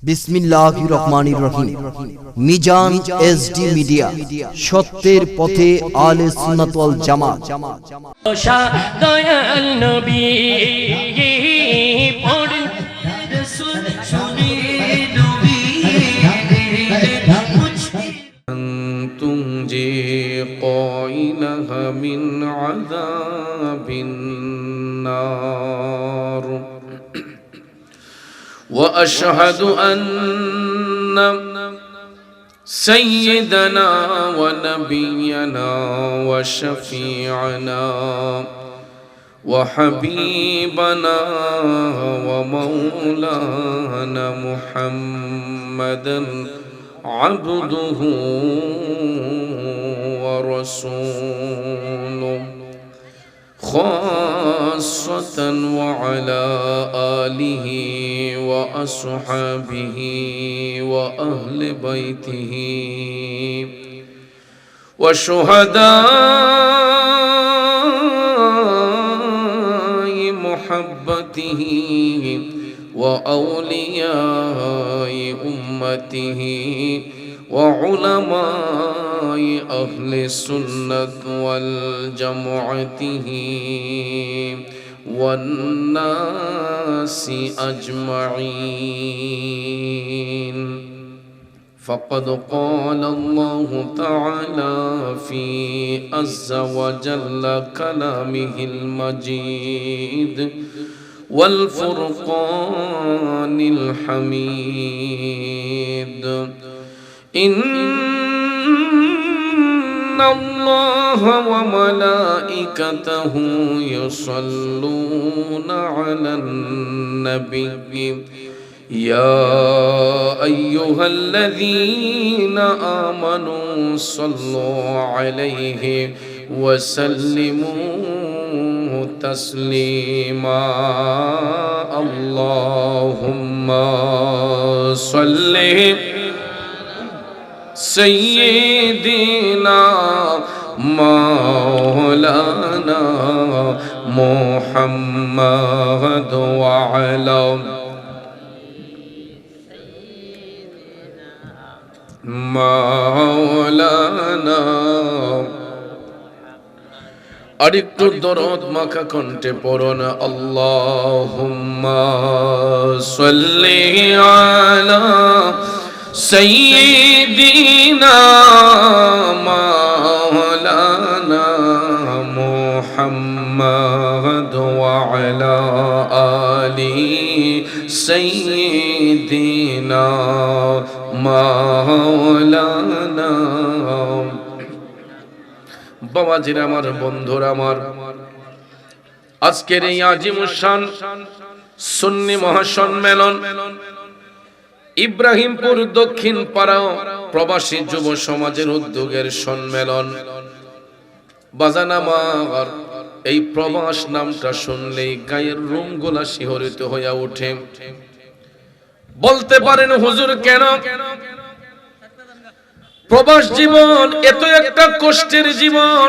বিসমিল্লাহির রহমানির রহিম। Mizan SD media, সত্যের পথে আলে সুন্নাত ওয়াল জামাত। দয়াল নবী তুমজি قائلها من عذاب النار وأشهد أن سيدنا ونبينا وشفيعنا وحبيبنا ومولانا محمدا عبده ورسوله خاصة وعلى آله وأصحابه وأهل بيته وشهداء محبته وأولياء أمته وعلماء أهل السنة والجماعة والناس أجمعين. فقد قال الله تعالى في عز وجل كلامه المجيد والفرقان الحميد: إن الله وملائكته يصلون على النبي يا أيها الذين آمنوا صلوا عليه وسلموا تسليما. اللهم صل سيدنا مولانا محمد وعلى مولانا আরেকটু দরদ মাখা কণ্ঠে পড়ুন, আল্লাহুম্মা সাল্লি আলা সাইয়্যিদিনা মাওলানা মুহাম্মদ ওয়া আলা আলি সাইয়্যিদিনা মাওলানা। বাবাজিরা আমার, বন্ধুরা আমার, আজকের এই আজিমুশান সুন্নি মহাসম্মেলন ইব্রাহিমপুর দক্ষিণ পাড়া প্রবাসী যুব সমাজের উদ্যোগের সম্মেলন। বাজান আমার, এই প্রবাস নামটা শুনলেই গায়ের রুমগুলা শিহরিত হইয়া ওঠে। বলতে পারেন হুজুর, কেন? প্রবাস জীবন এত একটা কষ্টের জীবন।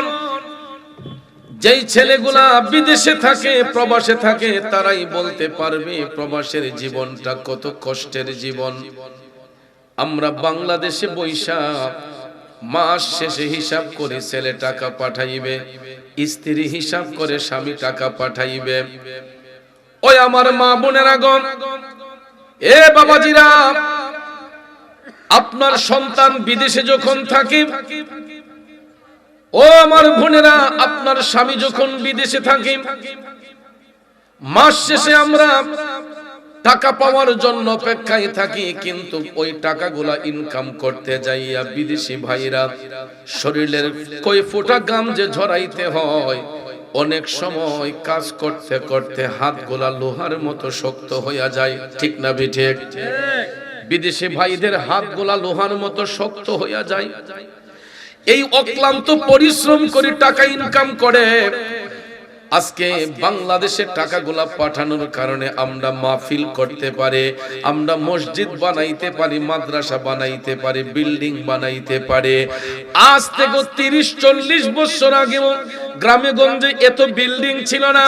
যেই ছেলেগুলা বিদেশে থাকে, প্রবাসে থাকে, তারাই বলতে পারবে প্রবাসের জীবনটা কত কষ্টের জীবন। আমরা বাংলাদেশে বৈশা মাস শেষে হিসাব করে ছেলে টাকা পাঠাইবে, স্ত্রী হিসাব করে স্বামী টাকা পাঠাইবে। ওই আমার মা বোনেরা গো, এ বাবাজিরা, আপনার সন্তান বিদেশে যখন থাকে, ও আমার বোনেরা, আপনার স্বামী যখন বিদেশে থাকে, মাস শেষে আমরা টাকা পাওয়ার জন্য অপেক্ষায় থাকি। কিন্তু ওই টাকাগুলা ইনকাম করতে যাইয়া বিদেশি ভাইরা শরীরের কই ফোঁটা গাম যে ঝরাইতে হয়, অনেক সময় কাজ করতে করতে হাতগুলা লোহার মতো শক্ত হইয়া যায়। ঠিক না ঠিক? বিদেশি ভাইদের হাতগুলা লোহার মতো শক্ত হইয়া যায়। এই অক্লান্ত পরিশ্রম করে টাকা ইনকাম করে, আজকে বাংলাদেশে টাকাগুলা পাঠানোর কারণে আমরা মাহফিল করতে পারি, আমরা মসজিদ বানাইতে পারি, মাদ্রাসা বানাইতে পারি, বিল্ডিং বানাইতে পারি। আজ থেকে 30-40 বছর আগেও গ্রামে গঞ্জে এত বিল্ডিং ছিল না।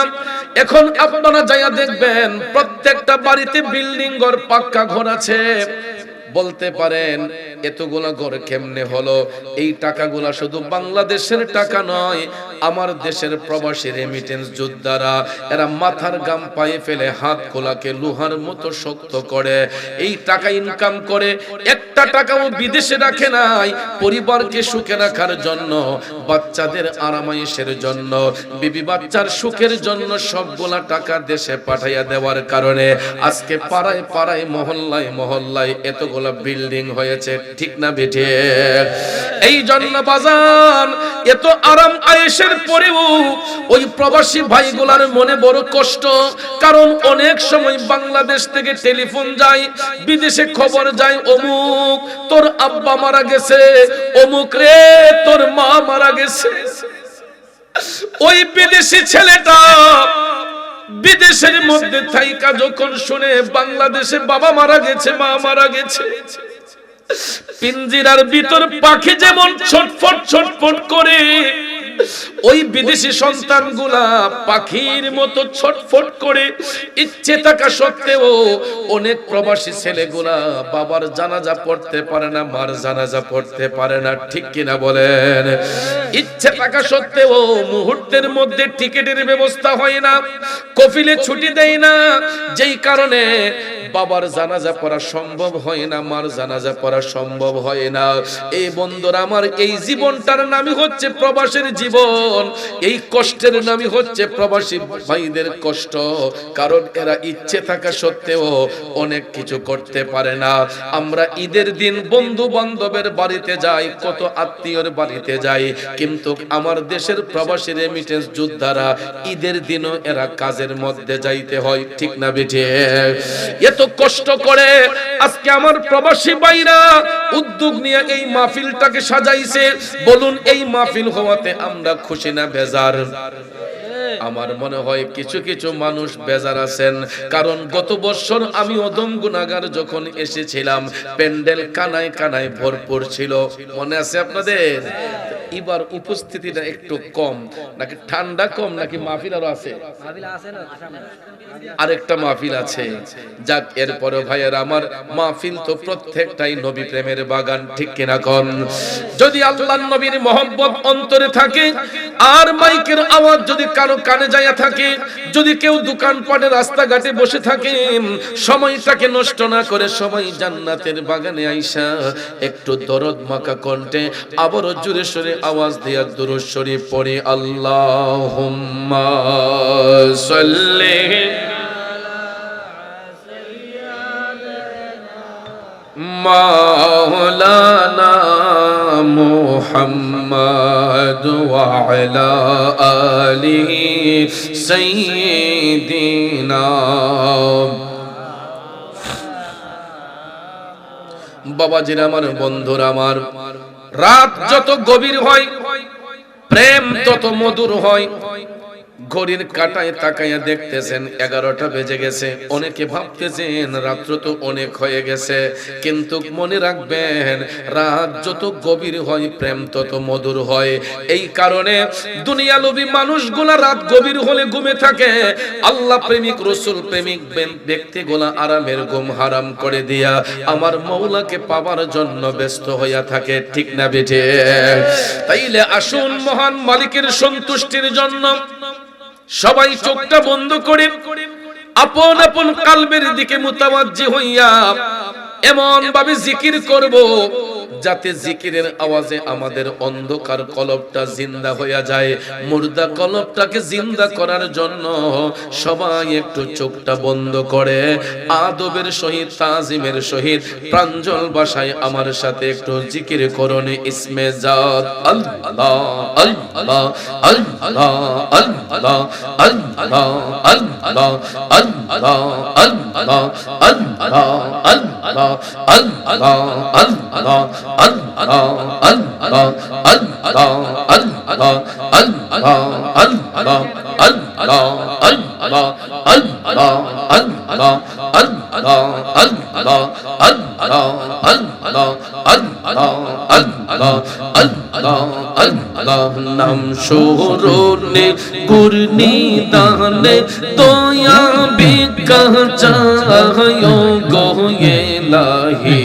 এখন আপনারা যাইয়া দেখবেন প্রত্যেকটা বাড়িতে বিল্ডিং ঘর, পাক্কা ঘর আছে। বলতে পারেন এতগুলা ঘর কেমনে হলো? এই টাকাগুলা শুধু বাংলাদেশের টাকা নয়, আমার দেশের প্রবাসী রেমিটেন্স যোদ্ধারা এরা মাথার গাম পায়ে ফেলে হাত খোলাকে লোহার মতো শক্ত করে এই টাকা ইনকাম করে। একটা টাকাও বিদেশে রাখে নাই, পরিবারকে সুখে রাখার জন্য, বাচ্চাদের আরামায়েশের জন্য, বিবি বাচ্চার সুখের জন্য সবগুলা টাকা দেশে পাঠাইয়া দেওয়ার কারণে আজকে পাড়ায় পাড়ায়, মহল্লায় মহল্লায় এতগুলা বিল্ডিং হয়েছে। ঠিক না বেঠে? এই জন্য বাজান এত আরাম আয়েশের পরেও ওই প্রবাসী ভাইগুলার মনে বড় কষ্ট। কারণ অনেক সময় বাংলাদেশ থেকে টেলিফোন যায়, বিদেশে খবর যায়, অমুক তোর আব্বা মারা গেছে, অমুক রে তোর মা মারা গেছে। ওই বিদেশি ছেলেটা বিদেশের মধ্যে থাইকা যখন শুনে বাংলাদেশে বাবা মারা গেছে, মা মারা গেছে, পিঞ্জিরার ভিতর পাখি যেমন ছটফট ছটফট করে, ওই বিদেশি সন্তানগুলা পাখির মতো ছটফট করে। ইচ্ছে থাকা সত্ত্বেও অনেক প্রবাসী ছেলেগুলা বাবার জানাজা পড়তে পারে না, মার জানাজা পড়তে পারে না। ঠিক কিনা বলেন? ইচ্ছে থাকা সত্ত্বেও মুহূর্তের মধ্যে টিকেটের ব্যবস্থা হয় না, কফিলে ছুটি দেয় না, যেই কারণে বাবার জানাজা পড়া সম্ভব হয় না, মার জানাজা পড়া সম্ভব হয় না। এই বন্ধুরা আমার, এই জীবনটার নামই হচ্ছে প্রবাসের জীবন, এই কষ্টের নামই হচ্ছে প্রবাসী ভাইদের কষ্ট। কারণ এরা ইচ্ছে থাকা সত্ত্বেও অনেক কিছু করতে পারে না। আমরা ঈদের দিন বন্ধু বান্ধবের বাড়িতে যাই, কত আত্মীয়র বাড়িতে যাই, কিন্তু আমার দেশের প্রবাসী রেমিটেন্স যোদ্ধারা ঈদের দিনও এরা কাজের মধ্যে যাইতে হয়। ঠিক না বেঠে? এত কষ্ট করে আজকে আমার প্রবাসী ভাইরা উদ্যোগ নিয়ে এই মাহফিলটাকে সাজাইছে। বলুন, এই মাহফিল হওয়াতে আমরা খুশি না বেজার? আমার মনে হয় কিছু কিছু মানুষ বেজার আছেন। কারণ গত বছর আমি অদম গুনাহগার যখন এসেছিলাম, প্যান্ডেল কানায় কানায় ভরপুর ছিল, মনে আছে আপনাদের? এবার উপস্থিতিটা একটু কম, নাকি ঠান্ডা কম, নাকি মাহফিল আরো আছে? আরেকটা মাহফিল আছে। যাক, এরপরে ভাইয়ের আমার, মাহফিল তো প্রত্যেকটাই নবী প্রেমের বাগান। ঠিক কিনা কোন? যদি আল্লাহর নবীর মহব্বত অন্তরে থাকে, আর মাইকের আওয়াজ যদি কারো কানে যায় থাকে, যদি কেউ দোকানপাটে রাস্তাঘাটে বসে থাকে, সময়টাকে নষ্ট না করে সবাই জান্নাতের বাগানে আইসা একটু দরদ মাখা কণ্ঠে আবারও জোরে সোরে আওয়াজ দিয়া দুরূদ শরীফ পড়ে, আল্লাহুম্মা সাল্লি মাওলানা মুহাম্মদ ওয়া আলা আলিহি সাইয়্যিদিনা। বাবাজিরা আমার, বন্ধুরা আমার, রাত যত গভীর হয় প্রেম তত মধুর হয়। ঘড়ির কাঁটায় তাকাইয়া দেখতেছেন 11টা বেজে গেছে। অনেকে ভাবতেছেন রাত্র তো অনেক হয়ে গেছে, কিন্তু মনে রাখবেন রাত যত গভীর হয় প্রেম তত মধুর হয়। এই কারণে দুনিয়ালোভী মানুষগুলা রাত গভীর হলে ঘুমে থাকে। আল্লাহ প্রেমিক, রাসূল প্রেমিক ব্যক্তিগুলা আরামের ঘুম হারাম করে দিয়া আমার মওলাকে পাবার জন্য ব্যস্ত হইয়া থাকে। ঠিক না বেঠে? তাইলে আসুন মহান মালিকের সন্তুষ্টির জন্য সবাই চোখটা বন্ধ করে আপন আপন কালবের দিকে মুতাওয়াজ্জি হইয়া এমন ভাবে জিকির করব যাতে জিকিরের আওয়াজে আমাদের অন্ধকার কলবটা জিন্দা হইয়া যায়। মুর্দা কলবটাকে জিন্দা করার জন্য সবাই একটু চোখটা বন্ধ করে আদবের সহিত, তাজিমের সহিত প্রাঞ্জল ভাষায় আমার সাথে একটু জিকির করুন। ইসমে জাত আল্লাহ আল্লাহ আল্লাহ আল্লাহ আল্লাহ আল্লাহ আল্লাহ আল্লাহ আল্লাহ নাম শরণে গুরনি দানে দয়া বিকাশ চায় গো ইলাহি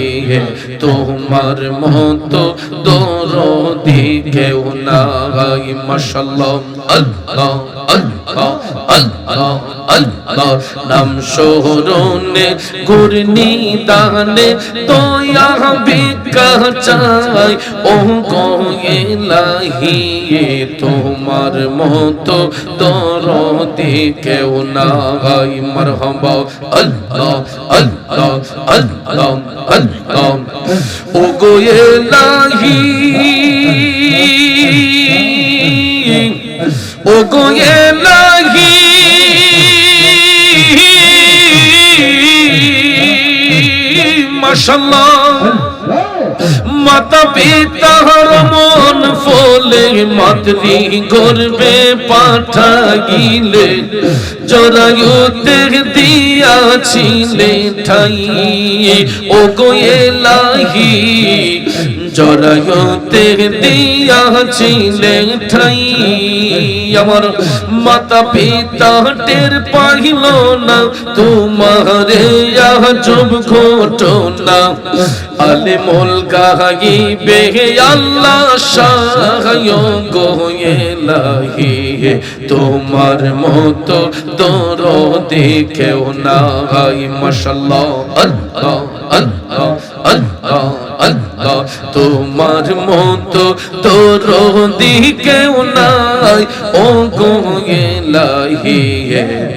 তোমার মতো দরদি কেউ নাই মাশাআল্লাহ আল্লাহ আল্লাহ আল্লাহ আল্লাহ নাম শরণে গুরনি দানে দয়া বিকাশ চায় ও গো ইলাহি তোমার মতো দরদি কেউ নাই মারহাবা আল্লাহ আল্লাহ আল্লাহ আল্লাহ ও গো ইলাহি ও গো ইলাহি মাশাআল্লাহ মাতা পিতার মন ফলে মাতৃ গর্বে পাঠাইলে জরায়ুতে দিয়াছিলে ঠাই ও গো ইলাহি জরায়ুতে দিয়াছিলে ঠাই আমার মাতা পিতা টের পাইল না তোমারে আজব ঘটনা আলেমুল গাইবে আল্লাহ শাহ গো ইলাহি তোমার মতো দরদি কেউ নাই মাশাআল্লাহ আল্লাহ আল্লাহ আল্লাহ আল্লাহ তোমার মতো দরদি কেউ নাই ও গো ইলাহি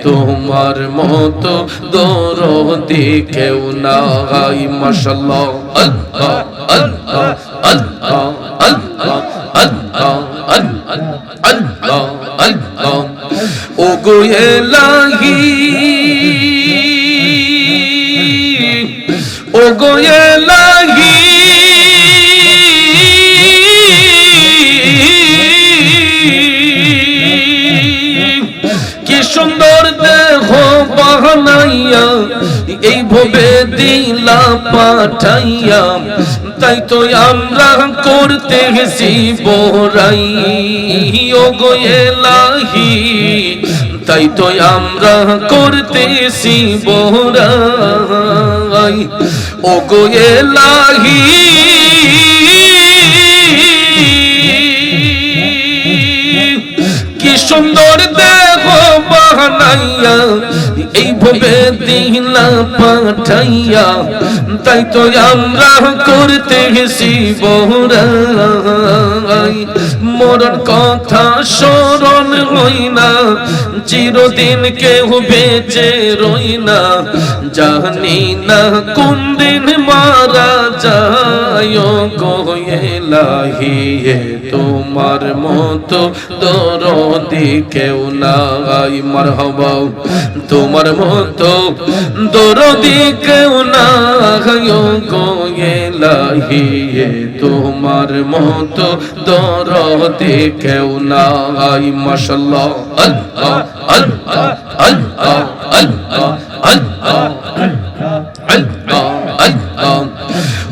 তোমার মতো দরদি কেউ নাই মাশাআল্লাহ আল্লাহ আল্লাহ আল্লাহ আল্লাহ আল্লাহ আল্লাহ আল্লাহ ও গো ইলাহি ও গো ইলাহি কি সুন্দর দেহ বানাইয়া এই ভবে দিলা পাঠাইয়া তাই তো আমরা করতেছি বড়াই ও গো ইলাহি তাই তো আমরা করতেছি বড়াই ও গো ইলাহি কি সুন্দর দেহ বানাইয়া এই ভবে দিলা পাঠাইয়া তাই তো আমরা করতেছি বড়াই মরণ কথা স্মরণ হই না চিরদিন কেউ বেঁচে রই না জানি না কোন দিন মারা যায় গো ইলাহি তোমার মতো দরদি কেউ নাই মারহাবা তোমার মতো দরদি কেউ নাই গো ইলাহি তোমার মতো দরদি কেউ নাই মাশাআল্লাহ আল্লাহ আল্লাহ আল্লাহ আল্লাহ আল্লাহ আল্লাহ আল্লাহ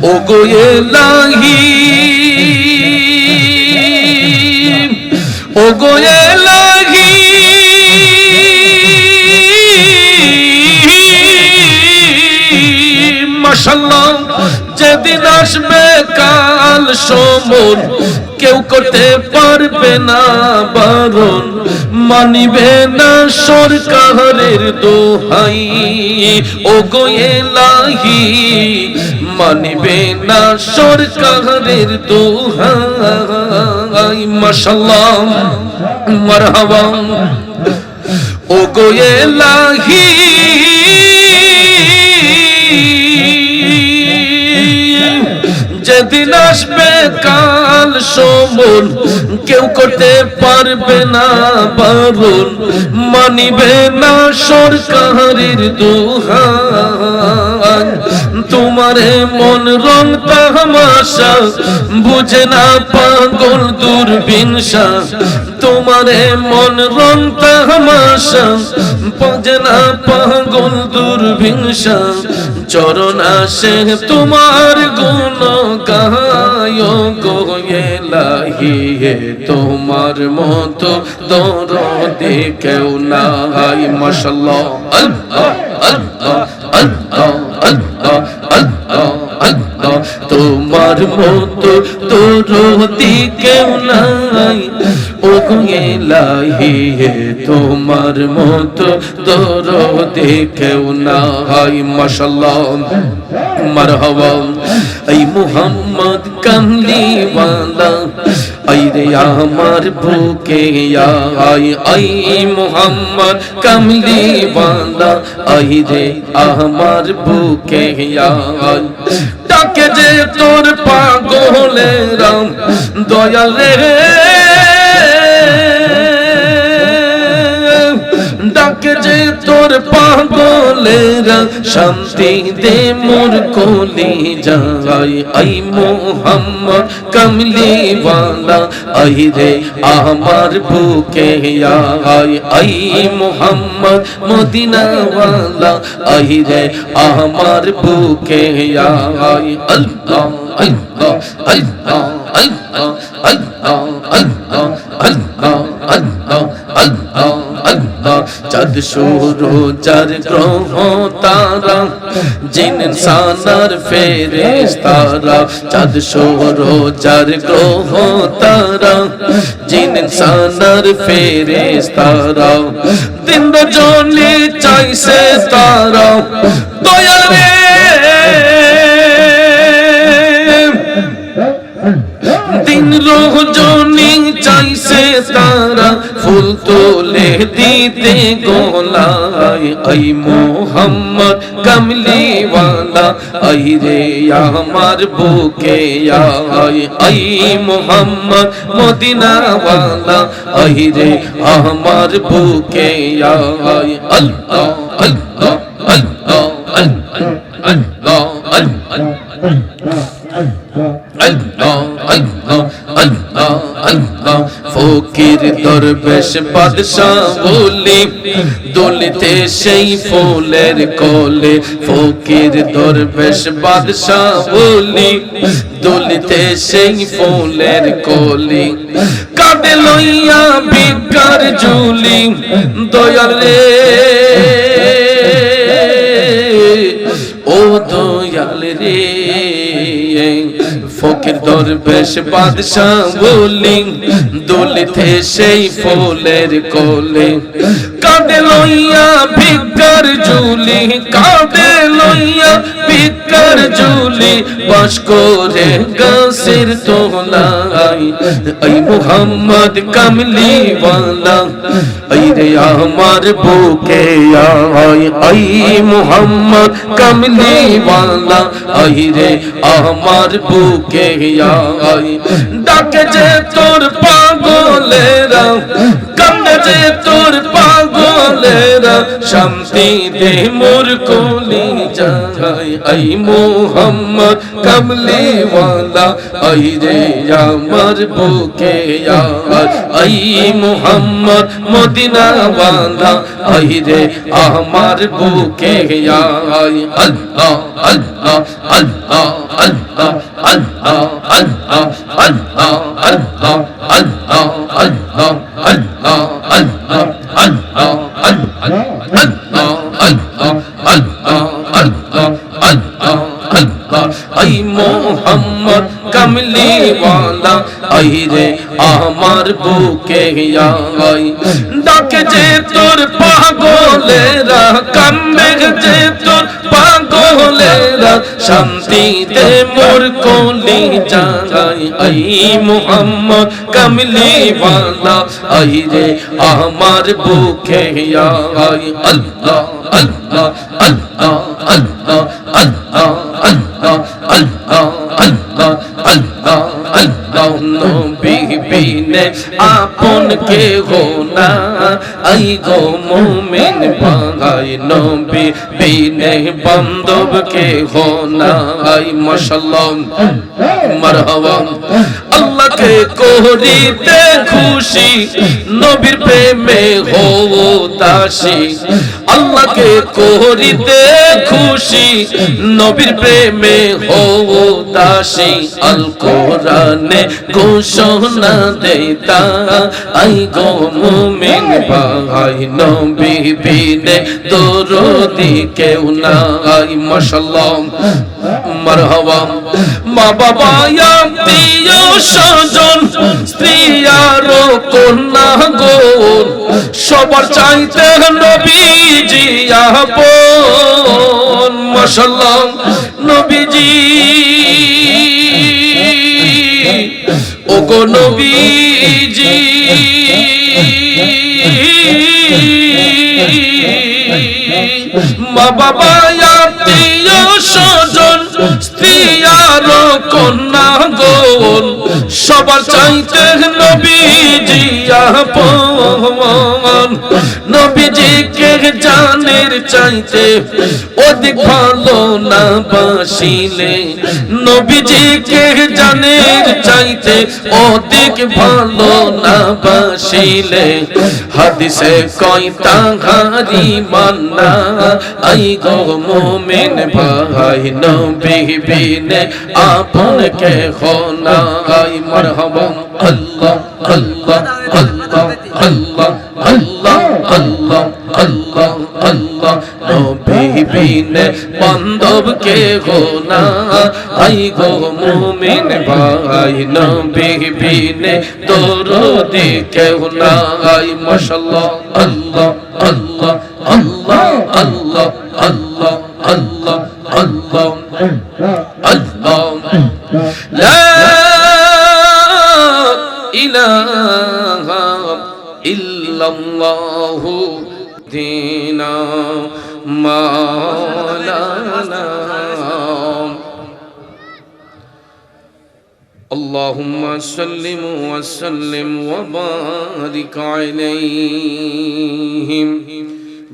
ও গো ইলাহি ও গো ইলাহি মাশাআল্লাহ যেদিন আসবে কাল সমন কেউ করতে পারবে না বারণ মানিবে না সরকারের দোহাই ও গো ইলাহি মানিবে না সরকারের দোহাই মাশাআল্লাহ মারহাবা ও গো ইলাহি যেদিন আসবে কাল সমন কেউ করতে পারবে না বারণ মানিবে না সরকারের দোহাই তোমারে মন রং তামাশা বুঝে না পাগল দূরবীনশা তোমারে মন রং তামাশা বুঝে না পাগল দূরবীনশা চরণ আসে তোমার গুণ গায় গো ইলাহি তোমার মতো দরদে কেউ নাই মাশাআল্লাহ আল্লাহ আল্লাহ আল্লাহ আল্লাহ আল্লাহ আল্লাহ তোমার মতো দরদে কেউ নাই ও গো ইলাহি তোমার মতো দরদে কেউ নাই মাশাআল্লাহ মারহাবা এই মুহাম্মদ কামলিওয়ালা আই রে আমার বুকে আই আই মুহাম্মদ কামলিওয়ালা আই রে আমার বুকে আই ডাকে যে তোর পাগলেরা দয়াল রে ডাকে যে তোর পাগলেরা শান্তি দে মোর কোলে যায় আই মুহাম্মদ কামলিওয়ালা আই রে আমার বুকে আই আই মুহাম্মদ মদিনাওয়ালা আই রে আমার বুকে আই আল্লাহ আল্লাহ আল্লাহ আল্লাহ আল্লাহ আল্লাহ আল্লাহ আল্লাহ আল্লাহ আল্লাহ চাঁদ সূরজ আর গ্রহ তারা জিন ইনসানার ফেরেশতারা চাঁদ সূরজ আর গ্রহ তারা জিন ইনসানার ফেরেশতারা দিন রজনী চাইছে তারা দয়াল রে দিন রজনী চাইছে তারা ফুল তোলে দিতে গোলাই আই মুহাম্মদ কামলিওয়ালা আই রে আমার বুকে আই আই মুহাম্মদ মদিনাওয়ালা আই রে আমার বুকে আই আল্লাহ আল্লাহ আল্লাহ আল্লাহ আল্লাহ আল্লাহ আল্লাহ আল্লাহ ফকির দরবেশ বাদশাহ বলি দলিতে সেই ফুলের কোলে ফকির দরবেশ বাদশাহ বলি দলিতে সেই ফুলের কোলে কাঁধে লইয়া ভিক্ষার ঝুলি দয়াল রে ও দয়াল রে ফকির দরবেশ বাদশাহ বলি দলিতে সেই ফুলের কোলে কাঁধে লইয়া ভিক্ষার ঝুলি কাঁধে লইয়া ভিক্ষার ঝুলি বাস করে গাছের তলায় আই মুহাম্মদ কামলিওয়ালা আই রে আমার বুকে আই আই মুহাম্মদ কামলিওয়ালা আই রে আমার বুকে আই ডাকে যে তোর পাগলেরা কান্দে যে তোর পাগলেরা শান্তি দে মোর কোলে যায় আই মুহাম্মদ কামলিওয়ালা আই রে আমার বুকে আই আই মুহাম্মদ মদিনাওয়ালা আই রে আমার বুকে I Allah Allah Allah Allah Allah Allah Allah Allah Allah Allah Allah Allah Allah I Muhammad কামলিওয়ালা আই রে আমার বুকে আই ডাকে যে তোর পাগলেরা কান্দে যে তোর পাগলেরা শান্তি দে মোর কোলে যায় আই মুহাম্মদ কামলিওয়ালা আই রে আমার বুকে আই আল্লাহ আল্লাহ আল্লাহ আল্লাহ আল্লাহ আল্লাহ আল্লাহ আল্লাহ আল্লাহ আল্লাহ নবী বিনে আপন কে হো না আই গো মুমিন ভাই নবী বিনে বান্ধব কে হো না আই মাশাআল্লাহ মারহাবা আল্লাহকে করিতে খুশি নবীর প্রেমে হো দাসী আল্লাহকে করিতে খুশি নবীর প্রেমে হো দাসী আল কোরআনে ঘোষণা দেতা আই গো মুমিন ভাই নবী বিনে দরদি কেউ নাই মাশাআল্লাহ মারহাবা মা বাবা আত্মীয় স্বজন স্ত্রী আর কন্যা গো সবার চাইতে নবীজি আপন মাশাআল্লাহ নবীজি ওগো নবীজি মা বাবা আত্মীয় স্বজন স্ত্রী আর কন্যা গো সবার চাইতে নবীজি আপন নবীজিকে জানের চাইতে অধিক ভালো না বাসিলে নবীজিকে জানের চাইতে অধিক ভালো না বাসিলে হাদিসে কয় তাহারি মান্না আই গো মুমিন ভাই নবী বিনে আপন কে হোনা আই মারহাবা আল্লাহ আল্লাহ আল্লাহ আল্লাহ আল্লাহ আল্লাহ আল্লাহ আল্লাহ নবী বিনে বান্ধব কে হোনা আই গো মুমিন ভাই নবী বিনে দরদি কে হোনা আই মাশাআল্লাহ আল্লাহ আল্লাহ আল্লাহ আল্লাহ আল্লাহ আল্লাহ আল্লাহ আল্লাহ লা ইলাহা ইল্লাল্লাহু দিনা মাওলানা আল্লাহুম্মা সাল্লিম ওয়া সাল্লিম ওয়া বারিক আলাইহিম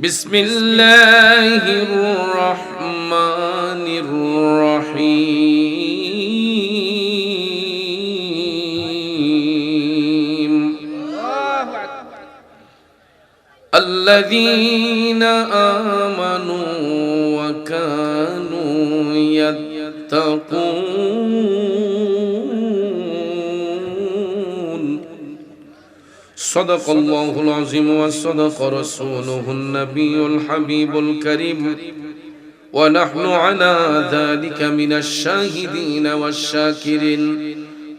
বিসমিল্লাহির রহমানির রহিম الذين آمنوا وكانوا يتقون صدق الله العظيم وصدق رسوله النبي الحبيب الكريم ونحن على ذلك من الشاهدين والشاكرين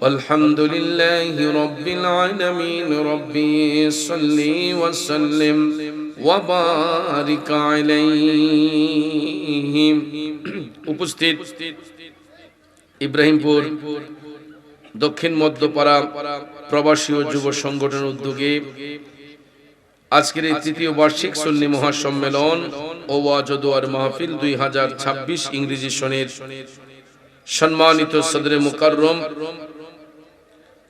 والحمد لله رب العالمين ربي صل وسلم وبارك عليه উপস্থিত ইব্রাহিমপুর দক্ষিণ মধ্যপাড়া প্রবাসী ও যুব সংগঠনের উদ্যোগে আজকের এই তৃতীয় বার্ষিক সুন্নি মহাসম্মেলন ও ওয়াজ ও দোয়ার মাহফিল 2026 ইংরেজি সনের সম্মানিত সদরে মুকাররম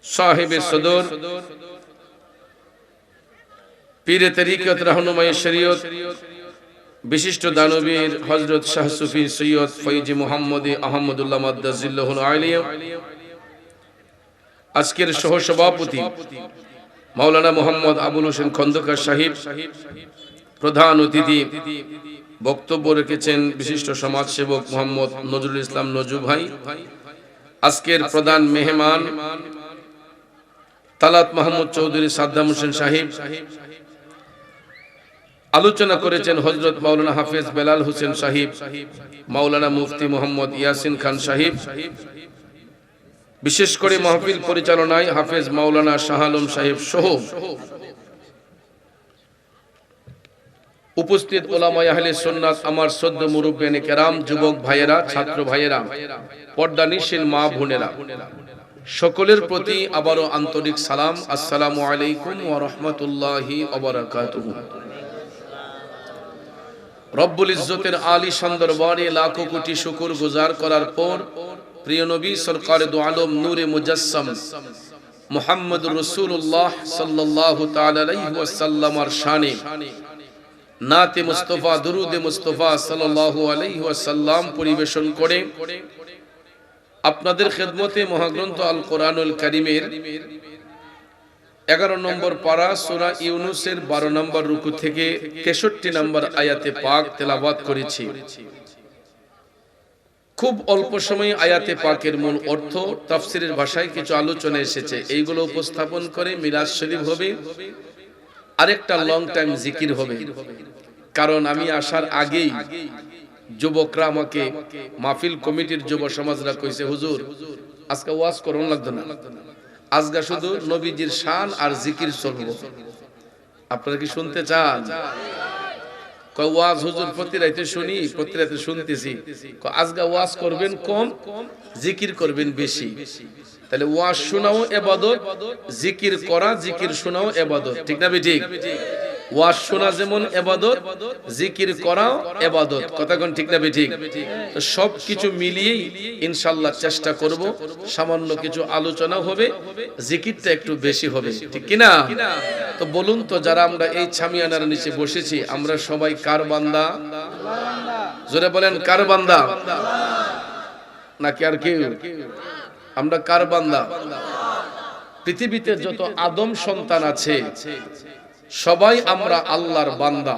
সাহেবে সদর পীরে তরিকত রাহনুমায়ে শরীয়ত বিশিষ্ট দানবীর হযরত শাহ সুফি সৈয়দ ফয়জি মুহাম্মদ আহমদুল্লাহ মাদ্দাজিল্লাহুল আলিয়া আজকের সহসভাপতি মাওলানা মোহাম্মদ আবুল হোসেন খন্দকার সাহেব প্রধান অতিথি বক্তব্য রেখেছেন বিশিষ্ট সমাজসেবক মোহাম্মদ নজরুল ইসলাম নজু ভাই আজকের প্রধান মেহমান তালাত মাহমুদ চৌধুরী সাদ্দাম হোসেন সাহেব আলোচনা করেছেন হযরত মাওলানা হাফেজ বেলাল হোসেন সাহেব মাওলানা মুফতি মোহাম্মদ ইয়াসিন খান সাহেব বিশেষ করে মাহফিল পরিচালনায় হাফেজ মাওলানা শাহ আলম সাহেব সহ উপস্থিত উলামায়ে আহলে সুন্নাত আমার শ্রদ্ধ মুরব্বিয়ানে কেরাম যুবক ভাইয়েরা ছাত্র ভাইয়েরা পর্দানিশীল মা বোনেরা সকলের প্রতি আবারো আন্তরিক সালাম আসসালামু আলাইকুম ওয়া রাহমাতুল্লাহি ওয়া বারাকাতুহু রব্বুল ইজ্জতের আলী শান দরবারে লাখো কোটি শুকর গুজার করার পর প্রিয় নবী সরকারে দু আলম নূরে মুজাসসাম মুহাম্মদুর রাসূলুল্লাহ সাল্লাল্লাহু তাআলা আলাইহি ওয়াসাল্লামের শানে নাতে মুস্তাফা দুরুদে মুস্তাফা সাল্লাল্লাহু আলাইহি ওয়াসাল্লাম পরিবেশন করে আপনাদের খেদমতে মহাগ্রন্থ আল কোরআনুল কারীমের 11 নম্বর পারা সূরা ইউনূসের 12 নম্বর রুকু থেকে 63 নম্বর আয়াতে পাক তেলাওয়াত করেছি। খুব অল্প সময়ে আয়াতে পাকের মূল অর্থ তাফসীরের ভাষায় কিছু আলোচনা এসেছে, এইগুলো উপস্থাপন করে মিলাদ শরীফ হবে, আরেকটা লং টাইম জিকির হবে। কারণ আমি আসার আগেই যুবকরা আমাকে মাহফিল কমিটির যুব সমাজরা কইছে, হুজুর আজকে ওয়াজ করুন লাগতো না, আজকে শুধু নবীজির শান আর জিকির চলবো। আপনারা কি শুনতে চান? কয় ওয়াজ হুজুর প্রতি রাতে শুনি, প্রতি রাতে শুনতেছি। আজকে ওয়াজ করবেন কম, জিকির করবেন বেশি। তাহলে ওয়াজ শোনাও ইবাদত, জিকির করা, জিকির শোনাও ইবাদত, ঠিক না ঠিক? ওয়াজ শোনা যেমন ইবাদত, জিকির করাও ইবাদত, কথা কোন ঠিক না ঠিক? তো সব কিছু মিলিয়েই ইনশাআল্লাহ চেষ্টা করব, সামান্য কিছু আলোচনা হবে, জিকিরটা একটু বেশি হবে, ঠিক কি না? তো বলুন তো, যারা আমরা এই ছামিয়ানার নিচে বসেছি, আমরা সবাই কার বান্দা? জোরে বলেন, কার বান্দা? নাকি আর কেউ? আমরা কার বান্দা? পৃথিবীতে যত আদম সন্তান আছে সবাই আমরা আল্লাহর বান্দা,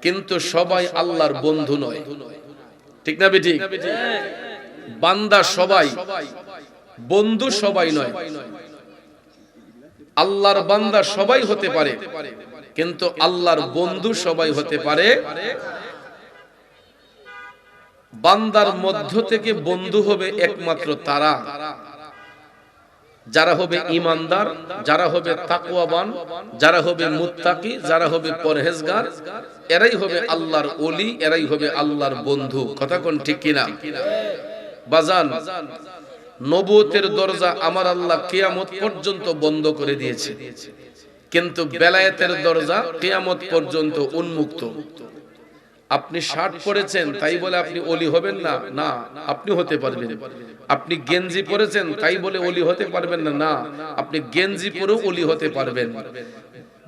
কিন্তু সবাই আল্লাহর বন্ধু নয়, ঠিক না ঠিক? বান্দা সবাই, বন্ধু সবাই নয়। আল্লাহর বান্দা সবাই হতে পারে, কিন্তু আল্লাহর বন্ধু সবাই হতে পারে। বান্দার মধ্য থেকে বন্ধু হবে একমাত্র তারা যারা হবে ঈমানদার, যারা হবে তাকওয়াবান, যারা হবে মুত্তাকি, যারা হবে পরহেজগার, এরাই হবে আল্লাহর ওলি, এরাই হবে আল্লাহর বন্ধু, কথা কোন ঠিক কিনা? বাজান, নবুয়তের দরজা আমার আল্লাহ কিয়ামত পর্যন্ত বন্ধ করে দিয়েছে, কিন্তু বেলায়েতের দরজা কিয়ামত পর্যন্ত উন্মুক্ত। আপনি শার্ট পরেছেন তাই বলে আপনি ওলি হবেন না, না, আপনি হতে পারবেন। আপনি গেঞ্জি পরেছেন তাই বলে ওলি হতে পারবেন না, না, আপনি গেঞ্জি পরেও ওলি হতে পারবেন।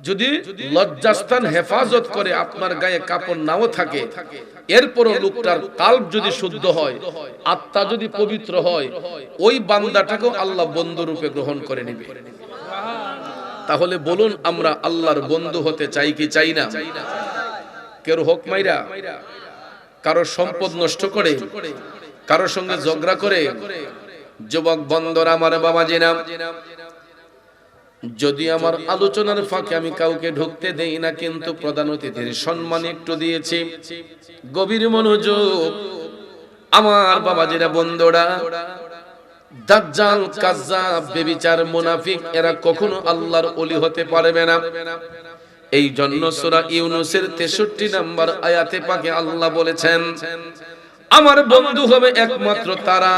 যদি লজ্জাস্থান হেফাজত করে, আপনার গায়ে কাপড় নাও থাকে, এরপরও লোকটার কাল্ব যদি শুদ্ধ হয়, আত্মা যদি পবিত্র হয়, ওই বান্দাটাকেও আল্লাহ বন্ধু রূপে গ্রহণ করে নেবে। তাহলে বলুন, আমরা আল্লাহর বন্ধু হতে চাই কি চাই না? কেউ হক মাইরা, কারো সম্পদ নষ্ট করে, কারো সঙ্গে ঝগড়া করে, যুবক বন্ধুরা, আমার বাবাজিরা, যদি আমার আলোচনার ফাঁকে আমি কাউকে ঢুকতে দেই না, কিন্তু প্রধান অতিথির সম্মান একটু দিয়েছি, গভীর মনোযোগ আমার বাবাজিরা, বন্ধুরা। দাজ্জাল, কাজ্জাব, বেবিচার, মুনাফিক, এরা কখনো আল্লাহর ওলি হতে পারবে না। এই জন্য সূরা ইউনূসের 63 নম্বর আয়াতে পাকে আল্লাহ বলেছেন, আমার বন্ধু হবে একমাত্র তারা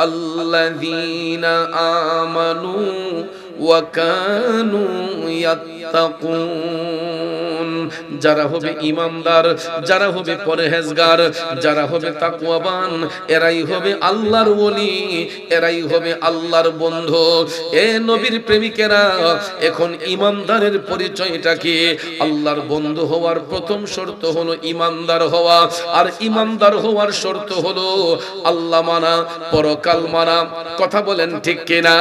আল্লাযীনা আমানু ওয়া কানু ইয়াত্তাকুন, যারা হবে ঈমানদার, যারা হবে পরহেজগার, যারা হবে তাকওয়াবান, এরাই হবে আল্লাহর ওলি, এরাই হবে আল্লাহর বন্ধু। এ নবীর প্রেমিকেরা, এখন ঈমানদারের পরিচয়টা কি? আল্লাহর বন্ধু হওয়ার প্রথম শর্ত হলো ঈমানদার হওয়া, আর ঈমানদার হওয়ার শর্ত হলো আল্লাহ মানা, পরকাল মানা, কথা বলেন ঠিক কিনা?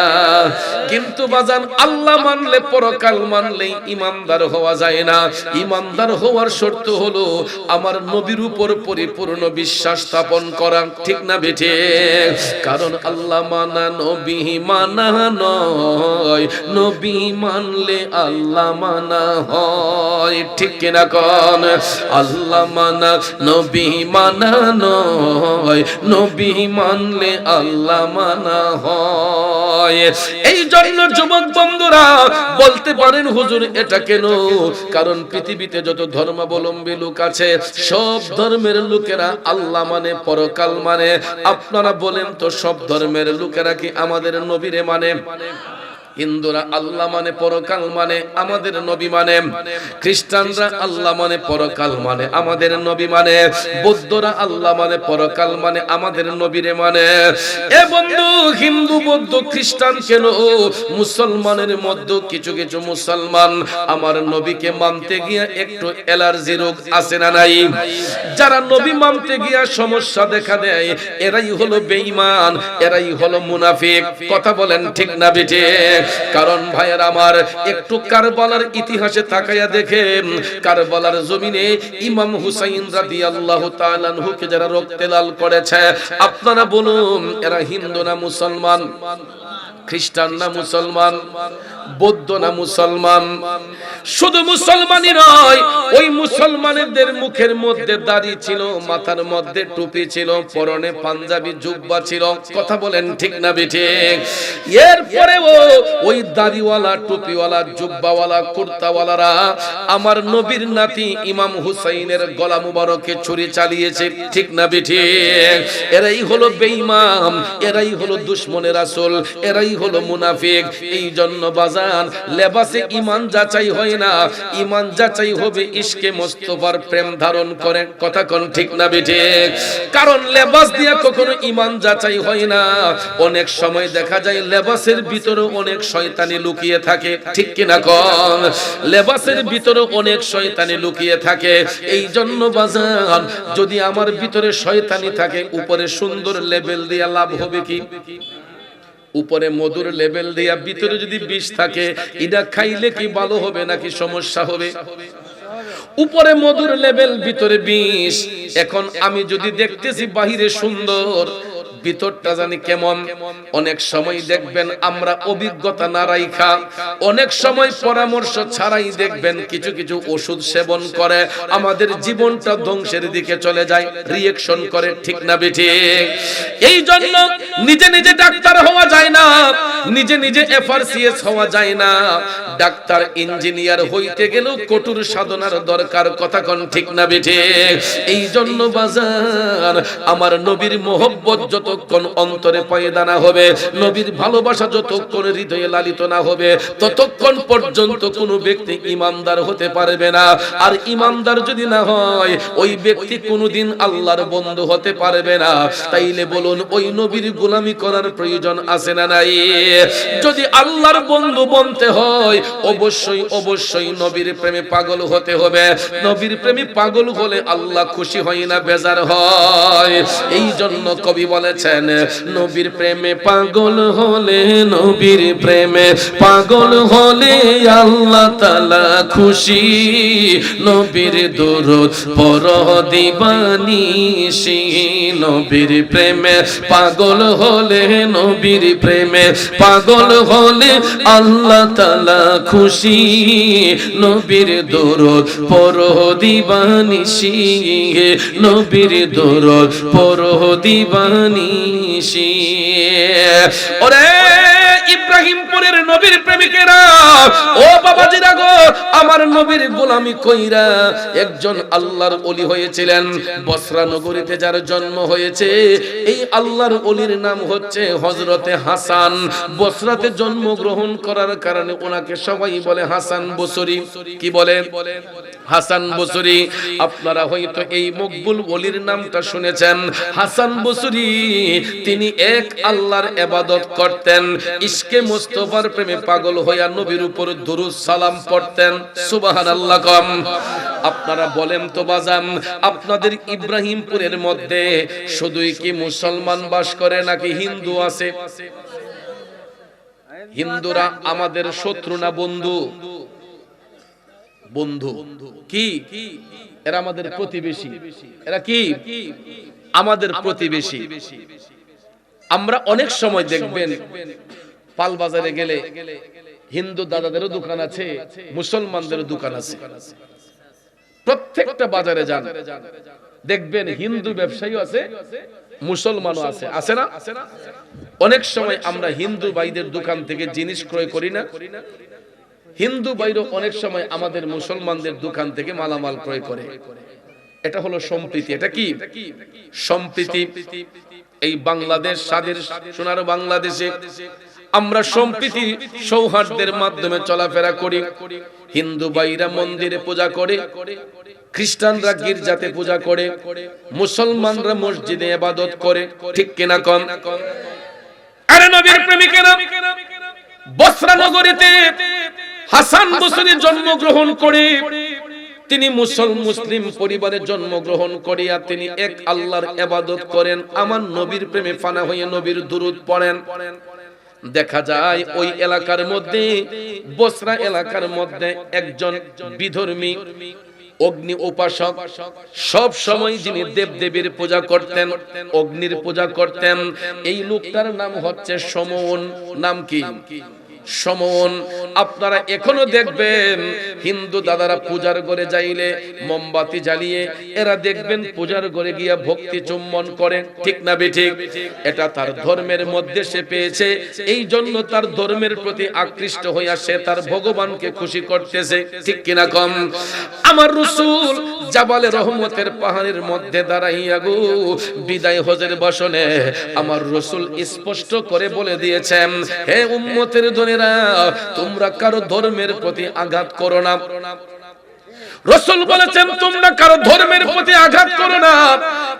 কিন্তু বাজান, আল্লাহ মানলে, পরকাল মানলেই ঈমানদার হওয়া যায় না। ঈমানদার হওয়ার শর্ত হলো আমার নবীর উপর পরিপূর্ণ বিশ্বাস স্থাপন করা, ঠিক না বেঠে? কারণ আল্লাহ মানা নবী মানা নয়, নবী মানলে আল্লাহ মানা হয়, ঠিক কিনা কোন? আল্লাহ মানা নবী মানা নয়, নবী মানলে আল্লাহ মানা হয়। এই জন্য যুবক বন্ধুরা বলতে পারেন, হুজুর এটা কেন? কারণ পৃথিবীতে যত ধর্মাবলম্বী লোক আছে, সব ধর্মের লোকেরা আল্লাহ মানে, পরকাল মানে। আপনারা বলেন তো, সব ধর্মের লোকেরা কি আমাদের নবীরে মানে? হিন্দুরা আল্লাহ মানে পরকাল মানে আমাদের নবী মানে, খ্রিস্টানরা আল্লাহ মানে পরকাল মানে আমাদের নবী মানে, বৌদ্ধরা আল্লাহ মানে পরকাল মানে আমাদের নবীরে মানে। এ বন্ধু, হিন্দু বৌদ্ধ খ্রিস্টান কেন, মুসলমানের মধ্যে কিছু কিছু মুসলমান আমার নবীকে মানতে গিয়ে একটু অ্যালার্জি রোগ আছে না নাই? যারা নবী মানতে গিয়া সমস্যা দেখা দেয় এরাই হলো বেঈমান, এরাই হলো মুনাফিক। কথা বলেন ঠিক না বেঠে? কারণ ভাইয়ের আমার, একটু কারবালার ইতিহাসে তাকায়া দেখেন, কারবালার জমিনে ইমাম হুসাইন রাদিয়াল্লাহু তাআলা আনহুকে যারা রক্তে লাল করেছে, আপনারা বলুন এরা হিন্দু না মুসলমান? খ্রিস্টান না মুসলমান? বৌদ্ধ না মুসলমান? শুধু মুসলমানই নয়, ওই মুসলমানদের মুখের মধ্যে দাড়ি ছিল, মাথার মধ্যে টুপি ছিল, পরনে পাঞ্জাবি জুব্বা ছিল। কথা বলেন ঠিক না বেঠিক? এরপরেও ওই দাড়িওয়ালা, টুপিওয়ালা, জুব্বাওয়ালা, কুর্তাওয়ালারা আমার নবীর নাতি ইমাম হুসাইনের গলা মুবারকে ছুরি চালিয়েছে। ঠিক না বেঠিক? এরাই হলো বেঈমান, এরাই হলো দুশমনের রাসূল, এরাই হলো মুনাফিক। এই জন্য বাজান, লেবাসে ঈমান যাচাই হয় না, ঈমান যাচাই হবে ইশকে মুস্তাফার প্রেম ধারণ করে। কথা কোন ঠিক না বেঠিক? কারণ লেবাস দিয়ে কখনো ঈমান যাচাই হয় না। অনেক সময় দেখা যায় লেবাসের ভিতরে অনেক শয়তানি লুকিয়ে থাকে। ঠিক কি না কোন? লেবাসের ভিতরে অনেক শয়তানি লুকিয়ে থাকে। এই জন্য বাজান, যদি আমার ভিতরে শয়তানি থাকে, উপরে সুন্দর লেবেল দিয়া লাভ হবে কি? উপরে মধুর লেবেল দিয়া ভিতরে যদি বিষ থাকে, এটা খাইলে কি ভালো হবে নাকি সমস্যা হবে? উপরে মধুর লেবেল, ভিতরে বিষ। এখন আমি যদি দেখতেছি বাহিরে সুন্দর, ভিতরটা জানি কেমন। অনেক সময় দেখবেন আমরা অভিজ্ঞতা না রাইখা, অনেক সময় পরামর্শ ছাড়াই দেখবেন কিছু কিছু ওষুধ সেবন করে আমাদের জীবনটা ধ্বংসের দিকে চলে যায়, রিঅ্যাকশন করে। ঠিক না বেঠিক? এই জন্য নিজে নিজে ডাক্তার হওয়া যায় না, নিজে নিজে এফআরসিএস হওয়া যায় না। ডাক্তার ইঞ্জিনিয়ার হইতে গেলেও কঠোর সাধনার দরকার। কথা কোন ঠিক না বেঠিক? এই জন্য বাজার, আমার নবীর মোহব্বত যতক্ষণ অন্তরে পয়দা না হবে, নবীর ভালোবাসা যতক্ষণ হৃদয়ে লালিত না হবে, ততক্ষণ পর্যন্ত কোনো ব্যক্তি ইমানদার হতে পারবে না। আর ইমানদার যদি না হয়, ওই ব্যক্তি কোনোদিন আল্লাহর বন্ধু হতে পারবে না। তাইলে বলুন, ওই নবীর গোলামি করার প্রয়োজন আছে না নাই? যদি আল্লাহর বন্ধু বনতে হয়, অবশ্যই অবশ্যই নবীর প্রেমে পাগল হতে হবে। নবীর প্রেমে পাগল হলে আল্লাহ খুশি হয় না, বেজার হয়। এই জন্য কবি বলেছেন, নবীর প্রেমে পাগল হলে, নবীর প্রেমে পাগল হলে আল্লাহ তাআলা খুশি। নবীর দরুদ পড়ো দিবানিশি। নবীর প্রেমে পাগল হলে, নবীর প্রেমে পাগল হলে আল্লাহ তাআলা খুশি। নবীর দরুদ পড়ো দিবানিশি। নবীর দরুদ পড়ো দিবানিশি। ওরে ইব্রাহিমপুরের নবীর প্রেমিকেরা, ও বাবাজিরা গো, আমার নবীর গোলামি কইরা একজন আল্লাহর ওলি হয়েছিলেন। বসরা নগরীতে যার জন্ম হয়েছে, এই আল্লাহর ওলির নাম হচ্ছে হযরতে হাসান। বসরাতে জন্মগ্রহণ করার কারণে ওনাকে সবাই বলে হাসান বসরি। কি বলে? হাসান বসরি। আপনারা হয়তো এই মকবুল ওলির নামটা শুনেছেন। হাসান বসরি তিনি এক আল্লাহর ইবাদত করতেন, ইশকে মুস্তাফার প্রেমে পাগল হইয়া নবীর উপর দুরূদ সালাম পড়তেন। সুবহানাল্লাহ কম। আপনারা বলেন তো বাজান, আপনাদের ইব্রাহিমপুরের মধ্যে শুধুই কি মুসলমান বাস করে নাকি হিন্দু আছে? হিন্দুরা আমাদের শত্রু না বন্ধু? বন্ধু। কি? এরা আমাদের প্রতিবেশী। এরা কি? আমাদের প্রতিবেশী। আমরা অনেক সময় দেখবেন পাল বাজারে গেলে হিন্দু দাদাদেরও দোকান আছে, মুসলমানদেরও দোকান আছে। প্রত্যেকটা বাজারে যান, দেখবেন হিন্দু ব্যবসায়ীও আছে, মুসলমানও আছে। আছে না? অনেক সময় আমরা হিন্দু ভাইদের দোকান থেকে জিনিস ক্রয় করি না? হিন্দু ভাইরা অনেক সময় আমাদের মুসলমানদের দোকান থেকে মালামাল ক্রয় করে। এটা হলো সম্প্রীতি। এটা কি? সম্প্রীতি। এই বাংলাদেশ, স্বাধীন সোনার বাংলাদেশে আমরা সম্প্রীতি সৌহার্দ্যের মাধ্যমে চলাফেরা করি। হিন্দু ভাইরা মন্দিরে পূজা করে, খ্রিস্টানরা গির্জাতে পূজা করে, মুসলমানরা মসজিদে ইবাদত করে, ঠিক কিনা কম? আরে নবীর প্রেমিকেরা, বসরা নগরীতে হাসান বসরি জন্মগ্রহণ করে, তিনি মুসলিম পরিবারে জন্মগ্রহণ করিয়া তিনি এক আল্লাহর ইবাদত করেন, আমার নবীর প্রেমে ফানা হয়ে নবীর দুরূদ পড়েন। দেখা যায় ওই এলাকার মধ্যে, বসরা এলাকার মধ্যে একজন বিধর্মী অগ্নি উপাসক, সব সময় যিনি দেবদেবীর পূজা করতেন, অগ্নির পূজা করতেন, এই লোকটার নাম হচ্ছে সমন। নাম কি? সমন। আপনারা এখনো দেখবেন হিন্দু দাদারা পূজার ঘরে যাইলে মোমবাতি জ্বালিয়ে এরা দেখবেন পূজার ঘরে গিয়া ভক্তি চুম্বন করে, ঠিক না বেঠিক? এটা তার ধর্মের মধ্যে সে পেয়েছে, এই জন্য তার ধর্মের প্রতি আকৃষ্ট হইয়া সে তার ভগবানকে খুশি করতেছে, ঠিক কিনা কম? আমার রাসূল জাবালে রহমতের পাহাড়ের মধ্যে দাঁড়াইয়া গো বিদায় হজের ভাষণে আমার রাসূল স্পষ্ট করে বলে দিয়েছেন, হে উম্মতের ধনেরা, তোমরা কারো ধর্মের প্রতি আঘাত করো না। রাসূল বলেছেন তোমরা কারো ধর্মের প্রতি আঘাত করো না।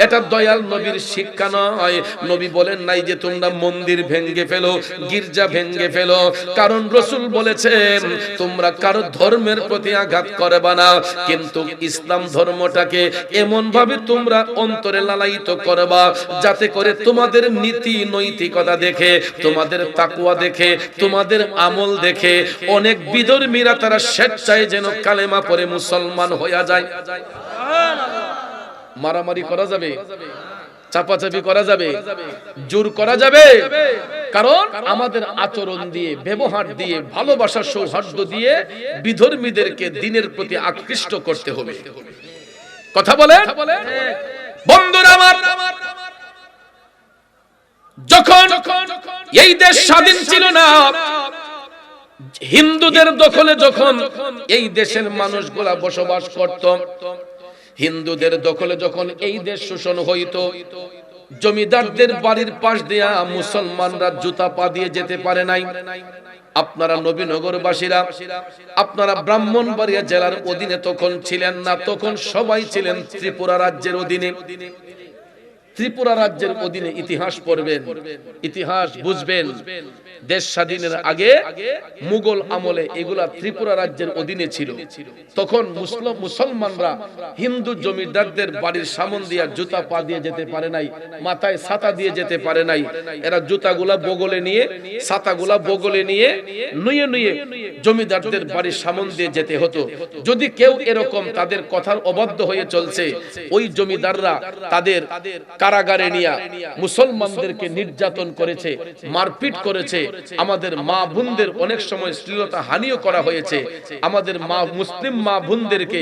এটা দয়াল নবীর শিক্ষা নয়। নবী বলেন নাই যে তোমরা মন্দির ভেঙে ফেলো, গির্জা ভেঙে ফেলো, কারণ রাসূল বলেছেন তোমরা কারো ধর্মের প্রতি আঘাত করবে না। কিন্তু ইসলাম ধর্মটাকে এমন ভাবে তোমরা অন্তরে লালায়িত করবা যাতে করে তোমাদের নীতি নৈতিকতা দেখে, তোমাদের তাকওয়া দেখে, তোমাদের আমল দেখে অনেক বিধর্মীরা তারা স্বেচ্ছায় যেন কালেমা পড়ে মুসলমান হয়ে যায়। মারামারি করা যাবে, চাপাচাপি করা যাবে, জোর করা যাবে, কারণ আমাদের আচরণ দিয়ে, ব্যবহার দিয়ে, ভালোবাসার সৌহার্দ্য দিয়ে বিধর্মীদেরকে দ্বীনের প্রতি আকৃষ্ট করতে হবে। কথা বলে বন্ধুরা আমার, যখন এই দেশ স্বাধীন ছিল না, হিন্দুদের দখলে যখন এই দেশের মানুষগুলা বসবাস করত, হিন্দুদের দখলে যখন এই দেশ শোষণ হইত, জমিদারদের বাড়ির পাশ দিয়া মুসলমানরা জুতা পা দিয়ে যেতে পারে নাই। আপনারা নবীনগরবাসীরা, আপনারা ব্রাহ্মণবাড়িয়া জেলার অধীনে তখন ছিলেন না, তখন সবাই ছিলেন ত্রিপুরা রাজ্যের অধীনে। ত্রিপুরা রাজ্যের অধীনে ইতিহাস পড়বেন, ইতিহাস বুঝবেন। দেশ স্বাধীনের আগে মুঘল আমলে এগুলা ত্রিপুরা রাজ্যের অধীনে ছিল। তখন মুসলমানরা হিন্দু জমিদারদের বাড়ির সামন দিয়া জুতা পা দিয়ে যেতে পারে নাই, মাথায় ছাতা দিয়ে যেতে পারে নাই। এরা জুতাগুলা বগলে নিয়ে, ছাতাগুলা বগলে নিয়ে নুয়ে নুয়ে জমিদারদের বাড়ির সামন দিয়ে যেতে হতো। যদি কেউ এরকম তাদের কথার অবাধ্য হয়ে চলছে, ওই জমিদাররা তাদের কারাগারে নিয়ে মুসলমানদেরকে নির্যাতন করেছে, মারপিট করেছে। আমাদের মা বোনদের অনেক সময় শ্লীলতা হানিও করা হয়েছে। আমাদের মা মুসলিম মা বোনদেরকে